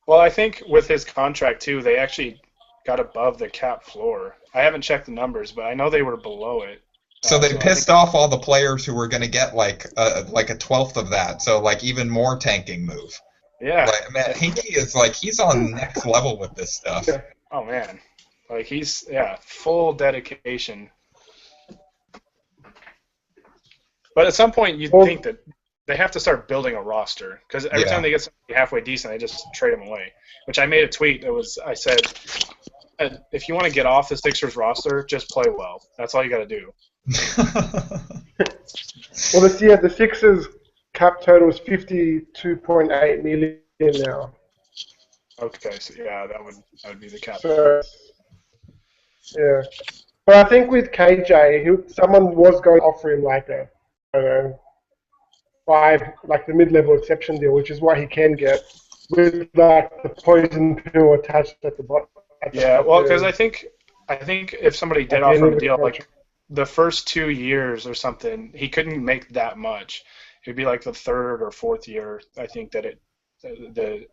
Well, I think with his contract too, they actually got above the cap floor. I haven't checked the numbers, but I know they were below it. So they pissed off all the players who were gonna get like a 1/12 of that. So like even more tanking move. Yeah. Like, man, Hinkie is like he's on next level with this stuff. Oh man, like he's full dedication. But at some point, you think that they have to start building a roster because every time they get somebody halfway decent, they just trade them away. Which I made a tweet I said, if you want to get off the Sixers roster, just play well. That's all you got to do. Well, the Sixers cap total is 52.8 million now. Okay, so that would be the cap. So, yeah. But I think with KJ, someone was going to offer him like a, I don't know, the mid-level exception deal, which is what he can get with like the poison pill attached at the bottom. Yeah, well, because I think if somebody did offer him a deal like the first 2 years or something, he couldn't make that much. It'd be like the third or fourth year. I think that the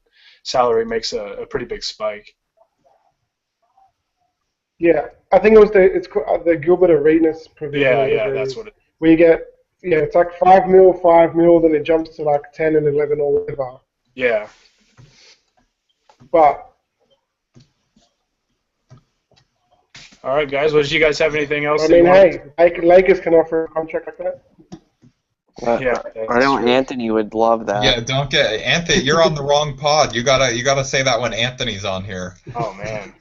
salary makes a pretty big spike. Yeah, I think it was the Gilbert Arenas provision. Yeah, that's what it is. We get it's like 5 mil, then it jumps to like 10 and 11 or whatever. Yeah. But all right, guys. Well, did you guys have anything else? I mean, hey, Lakers can offer a contract like that. I know Anthony would love that. Yeah, don't get Anthony. You're on the wrong pod. You gotta say that when Anthony's on here. Oh man.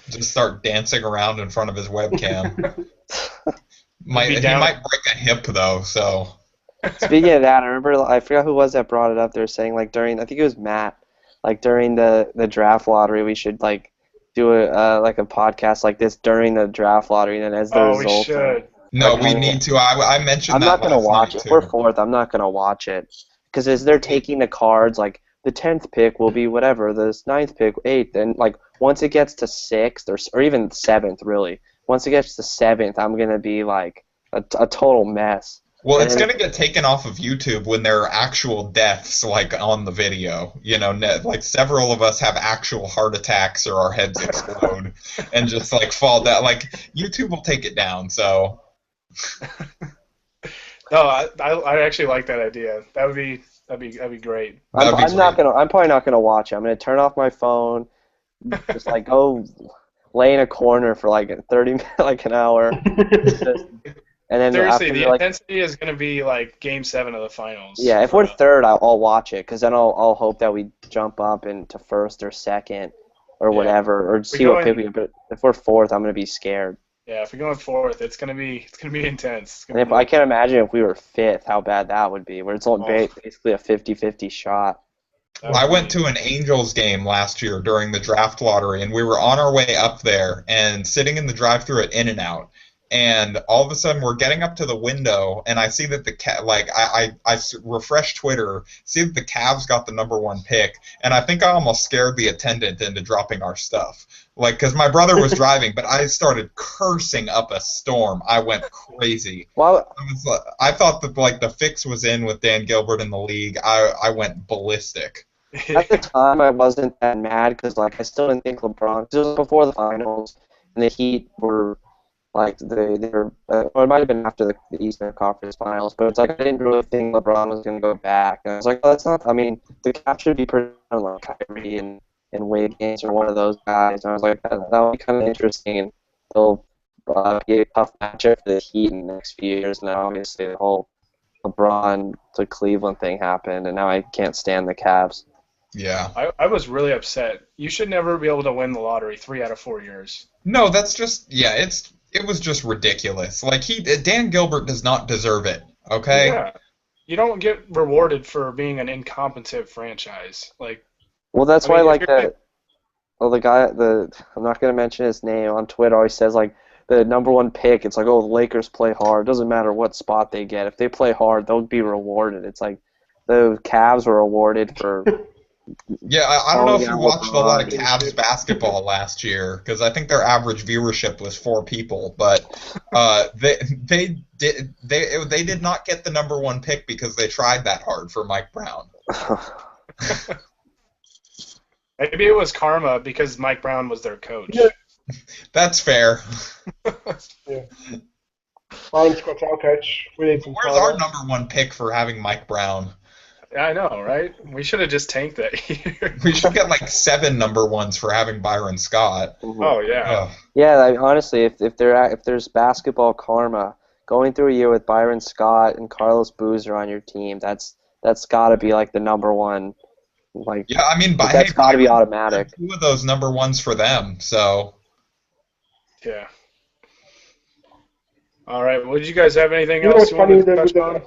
Just start dancing around in front of his webcam. He might break a hip though. So. Speaking of that, I forgot who was that brought it up. They were saying like I think it was Matt, like during the draft lottery, we should like do a podcast like this during the draft lottery, and as the result. We should. No, we need to. I mentioned that. I'm not gonna watch it. If we're fourth, I'm not gonna watch it because as they're taking the cards, like the 10th pick will be whatever, the 9th pick, 8th, and like once it gets to 6th or even 7th, really, once it gets to 7th, I'm gonna be like a total mess. Well, it's going to get taken off of YouTube when there are actual deaths, like, on the video. Like, several of us have actual heart attacks or our heads explode and just, like, fall down. Like, YouTube will take it down, so... No, I actually like that idea. That'd be great. I'm probably not gonna watch it. I'm gonna turn off my phone, just, like, go lay in a corner for, like, 30 like an hour. And then seriously, the intensity is going to be like Game 7 of the finals. Yeah, if we're third, I'll watch it because then I'll hope that we jump up into first or second or whatever, or see what pick we. But if we're fourth, I'm going to be scared. Yeah, if we're going fourth, it's going to be intense. And I can't imagine if we were fifth, how bad that would be. Where it's basically a 50-50 shot. I went to an Angels game last year during the draft lottery, and we were on our way up there and sitting in the drive-thru at In-N-Out. And all of a sudden, we're getting up to the window, and I see that I refresh Twitter, see that the Cavs got the #1 pick, and I think I almost scared the attendant into dropping our stuff. Like, because my brother was driving, but I started cursing up a storm. I went crazy. Well, I thought that, like, the fix was in with Dan Gilbert in the league. I went ballistic. At the time, I wasn't that mad because like I still didn't think LeBron. 'Cause it was before the finals, and the Heat were like they were. Or it might have been after the Eastern Conference Finals, but it's like I didn't really think LeBron was going to go back. And I was like, well, that's not. I mean, the cap should be pretty like Kyrie and Wiggins or one of those guys. And I was like, that would be kind of interesting, and they'll be a tough matchup for the Heat in the next few years. And then obviously the whole LeBron to Cleveland thing happened, and now I can't stand the Cavs. Yeah. I was really upset. You should never be able to win the lottery 3 out of 4 years. No, that's just it was just ridiculous. Like Dan Gilbert does not deserve it. Okay. Yeah. You don't get rewarded for being an incompetent franchise. Like, Well, that's I why mean, like if you're- that. Well, the guy, I'm not gonna mention his name on Twitter. Always says like the number one pick. It's like, oh, the Lakers play hard. Doesn't matter what spot they get. If they play hard, they'll be rewarded. It's like the Cavs were awarded for. Yeah, I don't know if Yeah, you watched a lot of LeBron. Cavs basketball last year because I think their average viewership was 4 people, but they did not get the number one pick because they tried that hard for Mike Brown. maybe it was karma because Mike Brown was their coach. Yeah. That's fair. Byron Scott's our coach. We need some Where's time. our number one pick for having Mike Brown? I know, right? We should have just tanked that year. We should get like 7 number ones for having Byron Scott. Oh, yeah. Ugh. Yeah, honestly, if there's basketball karma, going through a year with Byron Scott and Carlos Boozer on your team, that's got to be like the number one. Like, Yeah, I mean, that's got to be automatic. 2 of those number ones for them. So Yeah. All right. Well, did you guys have anything You know else what's you funny wanted to with touch on?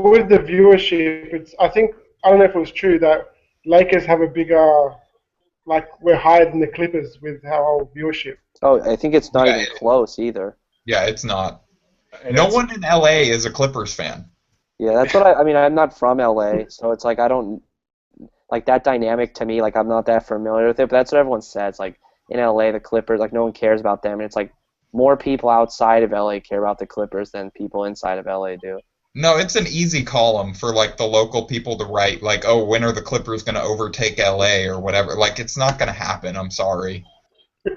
with the viewership, I don't know if it was true that Lakers have a bigger, like we're higher than the Clippers with our viewership. Oh, I think it's not Yeah, even close either. yeah, it's not. And No it's- one in LA is a Clippers fan. Yeah, that's what I mean, I'm not from LA, so it's like I don't like that dynamic to me, like I'm not that familiar with it, but that's what everyone says. Like in LA, the Clippers, like no one cares about them, and it's like more people outside of LA care about the Clippers than people inside of LA do. No, it's an easy column for like the local people to write, like, oh, when are the Clippers going to overtake LA or whatever. Like, it's not going to happen. I'm sorry.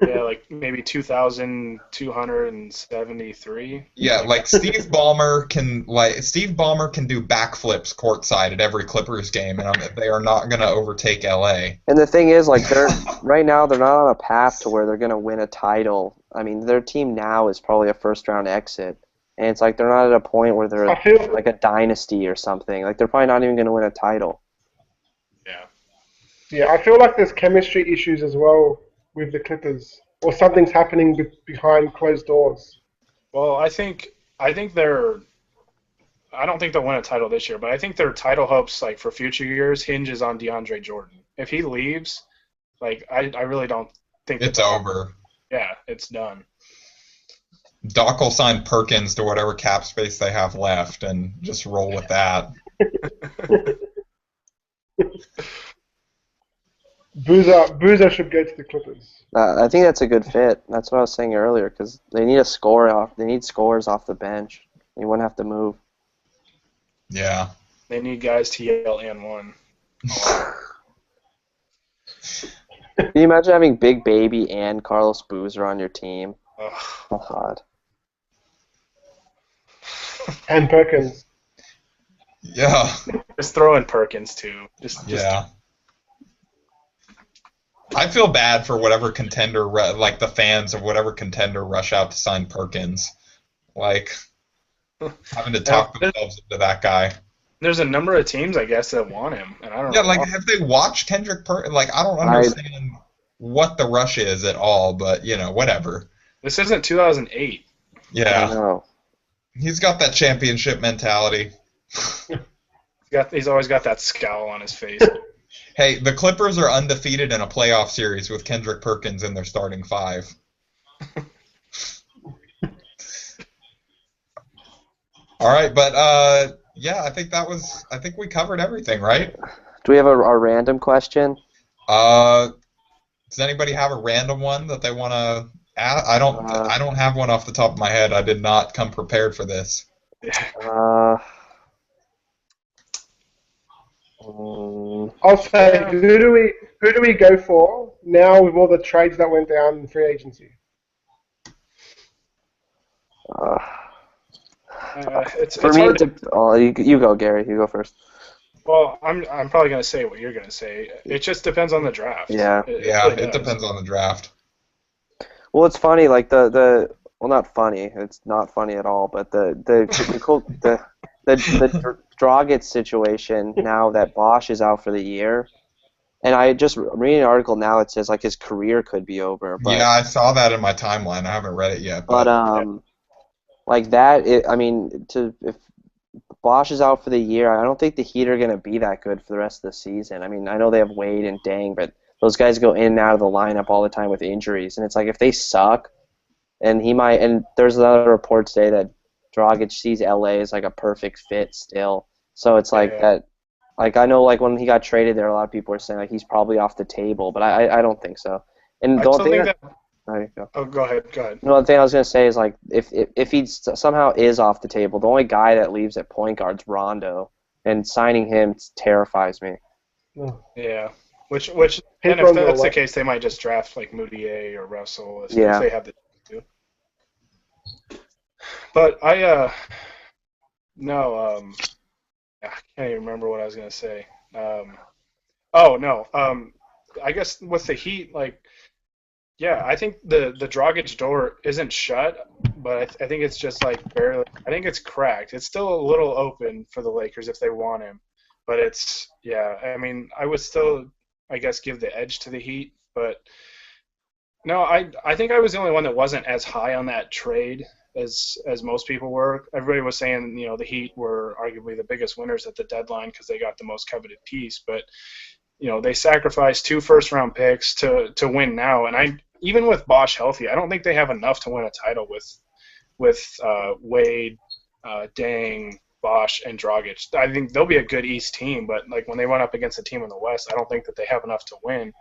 Yeah, like maybe 2,273. Yeah, like Steve Ballmer can do backflips courtside at every Clippers game, and they are not going to overtake LA. And the thing is, like right now they're not on a path to where they're gonna win a title. I mean, their team now is probably a first round exit, and it's like they're not at a point where they're I feel like a dynasty or something. Like they're probably not even gonna win a title. I feel like there's chemistry issues as well with the Clippers, or something's happening behind closed doors. Well, I think they're. I don't think they'll win a title this year, but I think their title hopes, like for future years, hinges on DeAndre Jordan. If he leaves, like I really don't think It's over. Yeah, it's done. Doc will sign Perkins to whatever cap space they have left and just roll with that. Boozer should go to the Clippers. I think that's a good fit. That's what I was saying earlier because they need They need scores off the bench. You wouldn't have to move. Yeah. They need guys to yell and one. Can you imagine having Big Baby and Carlos Boozer on your team? Ugh. Oh, God. And Perkins. Yeah. Just throw in Perkins too. Just Yeah. I feel bad for whatever contender, like the fans of whatever contender rush out to sign Perkins. Like, having to talk themselves into that guy. There's a number of teams, I guess, that want him, and I don't Yeah, know. like, have they watched Kendrick Perkins? Like, I don't understand what the rush is at all, but, you know, whatever. This isn't 2008. I Yeah. know. He's got that championship mentality. He's always got that scowl on his face. Hey, the Clippers are undefeated in a playoff series with Kendrick Perkins in their starting 5. All right, but yeah, I think we covered everything, right? Do we have a random question? Does anybody have a random one that they want to add? I don't have one off the top of my head. I did not come prepared for this. Uh, I'll say, who do we go for now with all the trades that went down in free agency? It's For me, hard. you go, Gary. You go first. Well, I'm probably going to say what you're going to say. It just depends on the draft. Yeah. It Yeah, really it does. depends on the draft. Well, it's funny, like well, not funny. It's not funny at all. But the Dragic situation now that Bosch is out for the year, and I just reading an article now. It says like his career could be over. But Yeah, I saw that in my timeline. I haven't read it yet, but like that. I mean, if Bosch is out for the year, I don't think the Heat are going to be that good for the rest of the season. I mean, I know they have Wade and Dang, but those guys go in and out of the lineup all the time with injuries, and it's like if they suck, and he might. And there's another report today that Dragic sees LA as like a perfect fit still. So it's like that. Like I know, like when he got traded, there a lot of people were saying like he's probably off the table, but I don't think so. And I the still only think thing that. there you go. Oh, go ahead. The other thing I was gonna say is like if he somehow is off the table, the only guy that leaves at point guard's Rondo, and signing him terrifies me. Yeah. Which and He's if on the that's the way. case, they might just draft like Moutier or Russell if Yeah. they have the two. But I I can't even remember what I was gonna say. Oh no. I guess with the Heat, like, yeah, I think the Dragic door isn't shut, but I think it's just like barely. I think it's cracked. It's still a little open for the Lakers if they want him, but it's yeah. I mean, I would still, I guess, give the edge to the Heat, but no, I think I was the only one that wasn't as high on that trade as most people were. Everybody was saying, the Heat were arguably the biggest winners at the deadline because they got the most coveted piece, but they sacrificed 2 first-round picks to win now, and even with Bosch healthy, I don't think they have enough to win a title with Wade, Dang, Bosch, and Dragic. I think they'll be a good East team, but like when they run up against a team in the West, I don't think that they have enough to win.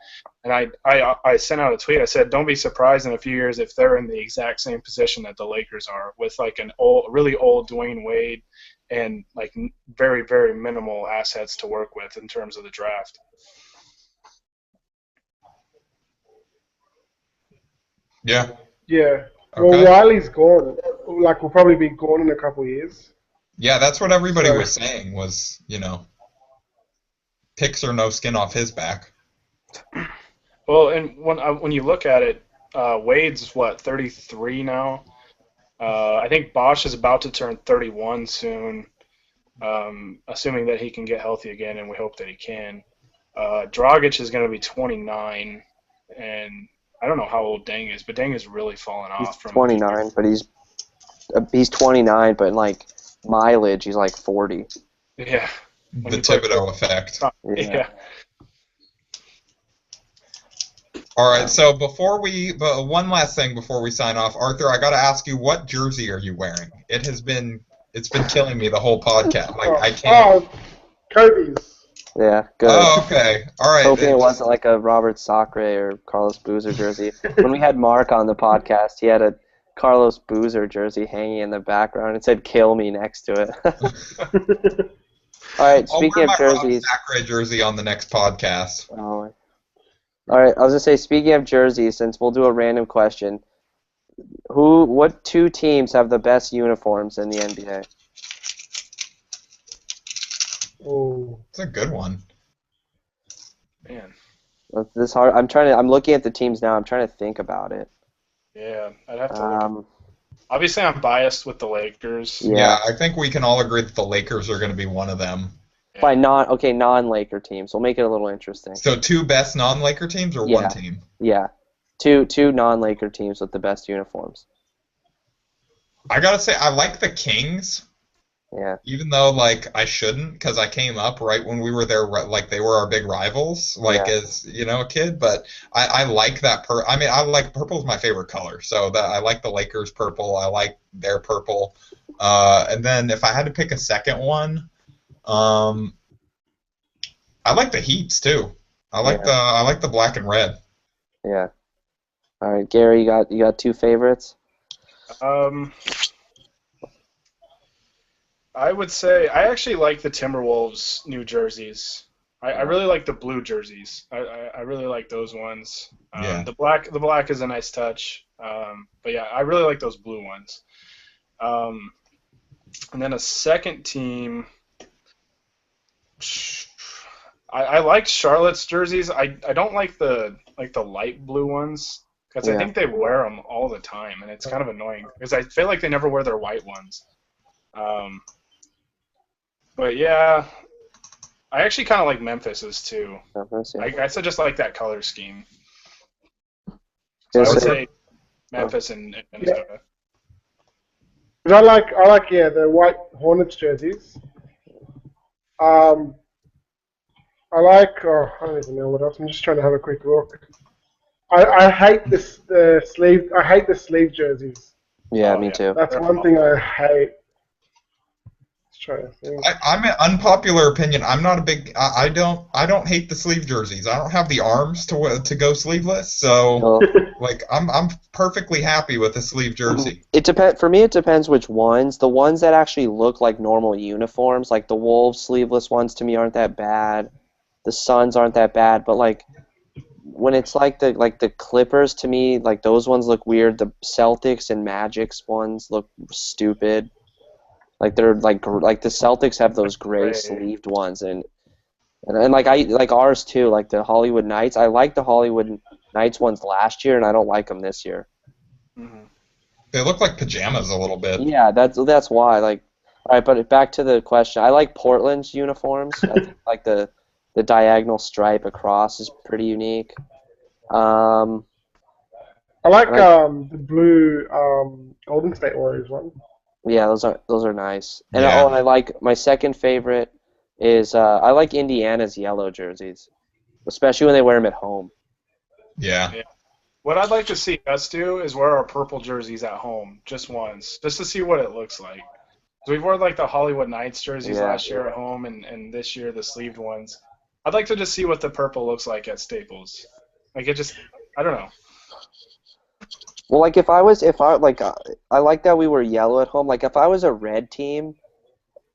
And I sent out a tweet. I said, don't be surprised in a few years if they're in the exact same position that the Lakers are, with like really old Dwayne Wade and like very, very minimal assets to work with in terms of the draft. Yeah. Yeah. Okay. Well, Wiley's gone. Like, will probably be gone in a couple of years. Yeah, that's what everybody So- was saying was, picks are no skin off his back. Well, and when you look at it, Wade's 33 now. I think Bosch is about to turn 31 soon, assuming that he can get healthy again, and we hope that he can. Dragic is going to be 29, and I don't know how old Deng is, but Deng is really fallen He's off from 29, but he's 29, but in like mileage, he's like 40. Yeah. The Thibodeau effect. Yeah. All right, so but one last thing before we sign off, Arthur, I got to ask you, what jersey are you wearing? It's been killing me the whole podcast. Like I can't. Oh, Kobe's. Yeah, good. Oh, okay. All right. Hoping it wasn't like a Robert Sacre or Carlos Boozer jersey. When we had Mark on the podcast, he had a Carlos Boozer jersey hanging in the background. It said "Kill Me" next to it. All right, speaking of jerseys, Sacre jersey on the next podcast. all right, I was gonna say, speaking of jerseys, since we'll do a random question, what 2 teams have the best uniforms in the NBA? Oh. It's a good one. Man. This hard. I'm looking at the teams now. I'm trying to think about it. Yeah, I'd have to look. Obviously, I'm biased with the Lakers. Yeah, I think we can all agree that the Lakers are going to be one of them. by non-Laker teams. We'll make it a little interesting. So 2 best non-Laker teams or Yeah. one team? Yeah, two non-Laker teams with the best uniforms. I gotta say, I like the Kings. Yeah. Even though, like, I shouldn't, because I came up right when we were there, like, they were our big rivals, like, Yeah. as, a kid, but I like that I like, purple's my favorite color, so I like the Lakers purple, I like their purple, and then if I had to pick a second one, I like the Heats, too. I like the black and red. Yeah. All right, Gary, you got 2 favorites? I would say I actually like the Timberwolves new jerseys. I really like the blue jerseys. I really like those ones. Yeah. The black is a nice touch. But yeah, I really like those blue ones. And then a second team. I like Charlotte's jerseys. I don't like the light blue ones because I think they wear them all the time, and it's kind of annoying because I feel like they never wear their white ones. But yeah, I actually kind of like Memphis's too. Memphis, yeah. I guess I just like that color scheme. So I would say Memphis and Minnesota. Because I like the white Hornets jerseys. I don't even know what else. I'm just trying to have a quick look. I hate the sleeve. I hate the sleeve jerseys. Yeah, me too. That's one thing I hate. Just trying to think. I'm an unpopular opinion. I'm not a big. I don't hate the sleeve jerseys. I don't have the arms to go sleeveless, so like I'm perfectly happy with a sleeve jersey. For me, it depends which ones. The ones that actually look like normal uniforms, like the Wolves sleeveless ones, to me aren't that bad. The Suns aren't that bad, but like when it's like the Clippers, to me, like those ones look weird. The Celtics and Magic's ones look stupid. Like they're like the Celtics have those gray sleeved ones, and like I like ours too. Like the Hollywood Knights, I like the Hollywood Knights ones last year, and I don't like them this year. Mm-hmm. They look like pajamas a little bit. Yeah, that's why. Like, all right, but back to the question. I like Portland's uniforms. I think, like the diagonal stripe across is pretty unique. I like the blue Golden State Warriors one. Yeah, those are nice. And Yeah. and I like my second favorite is I like Indiana's yellow jerseys, especially when they wear them at home. Yeah. What I'd like to see us do is wear our purple jerseys at home just once, just to see what it looks like. So we've worn like the Hollywood Knights jerseys last year at home, and this year the sleeved ones. I'd like to just see what the purple looks like at Staples. Like I don't know. Well, like I like that we were yellow at home. Like if I was a red team,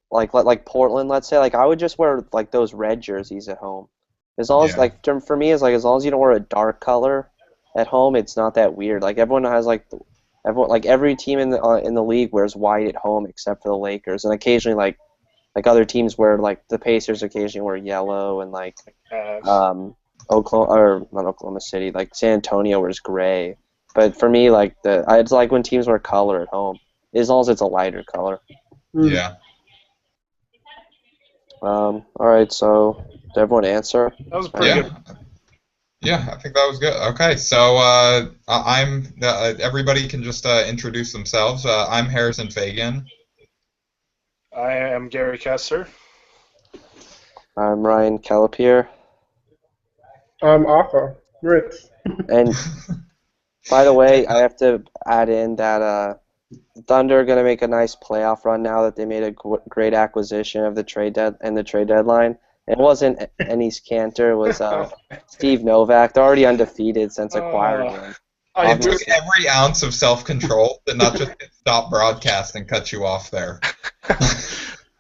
like Portland, let's say, like I would just wear like those red jerseys at home. As long as for me, it's like as long as you don't wear a dark color at home, it's not that weird. Like everyone has every team in the league wears white at home except for the Lakers, and occasionally like other teams wear, like the Pacers occasionally wear yellow, and like Oklahoma City, like San Antonio wears gray. But for me, like it's like when teams wear color at home, as long as it's a lighter color. Yeah. All right, so did everyone answer? That was pretty good. Yeah, I think that was good. Okay, so everybody can just introduce themselves. I'm Harrison Fagan. I am Gary Kessler. I'm Ryan Calapier. I'm Arthur Ritz. And by the way, I have to add in that Thunder are going to make a nice playoff run now that they made a great acquisition of the trade deadline. It wasn't Enes Kanter, it was Steve Novak. They're already undefeated since acquiring him. It took every ounce of self-control to not just stop broadcast and cut you off there.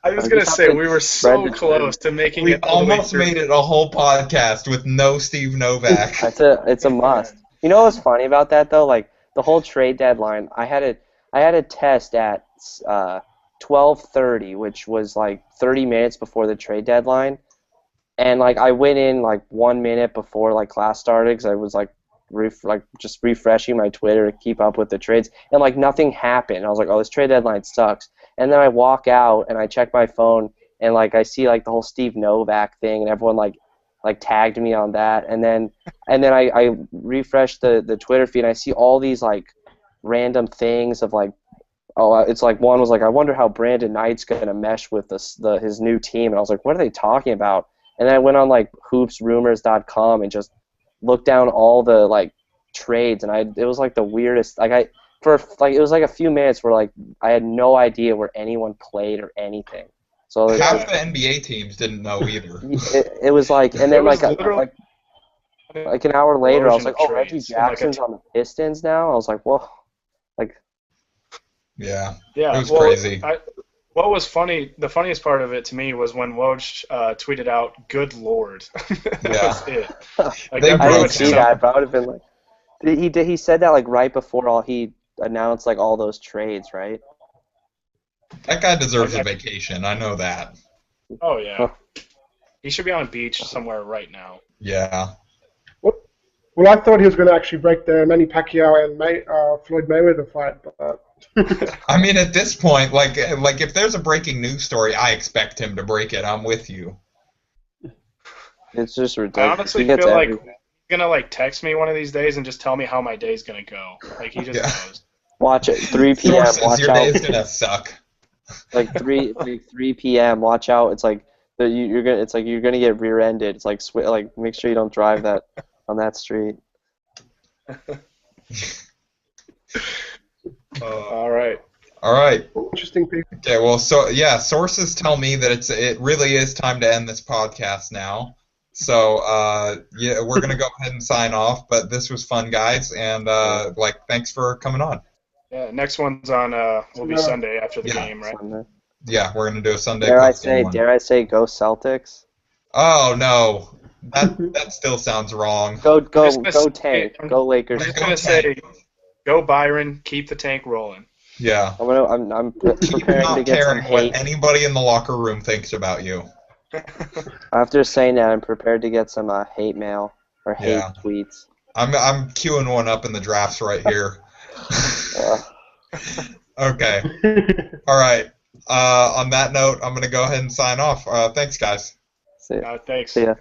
I was going to say, we were so close to making it all the way almost through. made it a whole podcast with no Steve Novak. It's a must. You know what's funny about that though? Like the whole trade deadline, I had a test at 12:30, which was like 30 minutes before the trade deadline, and like I went in like 1 minute before like class started because I was like just refreshing my Twitter to keep up with the trades, and like nothing happened. I was like, oh, this trade deadline sucks. And then I walk out and I check my phone and like I see like the whole Steve Novak thing, and everyone like tagged me on that, and then I refreshed the Twitter feed and I see all these like random things of like, oh, it's like one was like, I wonder how Brandon Knight's gonna mesh with his new team, and I was like, what are they talking about? And then I went on like hoopsrumors.com and just looked down all the like trades, and it was like the weirdest. Like it was like a few minutes where like I had no idea where anyone played or anything. So half the NBA teams didn't know either. It was like, and then like an hour later, I was like, oh, trades. Reggie Jackson's on the Pistons now. I was like, whoa, like. Yeah. Yeah. It was crazy. What was funny, the funniest part of it to me was when Woj tweeted out, "Good Lord." That was it. Like, They that I pretty didn't much see that, but I would have been like, he said that like right before he announced like all those trades, right? That guy deserves a vacation. I know that. Oh yeah, he should be on a beach somewhere right now. Yeah. Well, I thought he was going to actually break the Manny Pacquiao and Floyd Mayweather fight, but I mean, at this point, like if there's a breaking news story, I expect him to break it. I'm with you. It's just I ridiculous. honestly He gets feel like everything. he's gonna like text me one of these days and just tell me how my day's gonna go. Like he just Yeah. knows. Watch it, 3 p.m. Sources, Watch your day is out, gonna suck. like 3 p.m. Watch out. It's like you're gonna. It's like you're gonna get rear-ended. It's like like make sure you don't drive that on that street. All right. All right. interesting people. Okay. Well, so yeah, sources tell me that it really is time to end this podcast now. So yeah, we're gonna go ahead and sign off. But this was fun, guys, and thanks for coming on. Yeah. Next one's on. Will be Sunday after the game, right? Sunday. Yeah, we're gonna do a Sunday. Dare I post-game one. go Celtics? Oh no, that still sounds wrong. Go just gonna say- tank. I'm- Go Lakers. I'm just Go gonna say, go Byron. Keep the tank rolling. Yeah. I'm Keep preparing not to get some caring what hate. anybody in the locker room thinks about you. After saying that, I'm prepared to get some hate mail or hate Yeah. tweets. I'm queuing one up in the drafts right here. Okay. All right. On that note, I'm gonna go ahead and sign off. Thanks, guys. See ya. Thanks. See ya.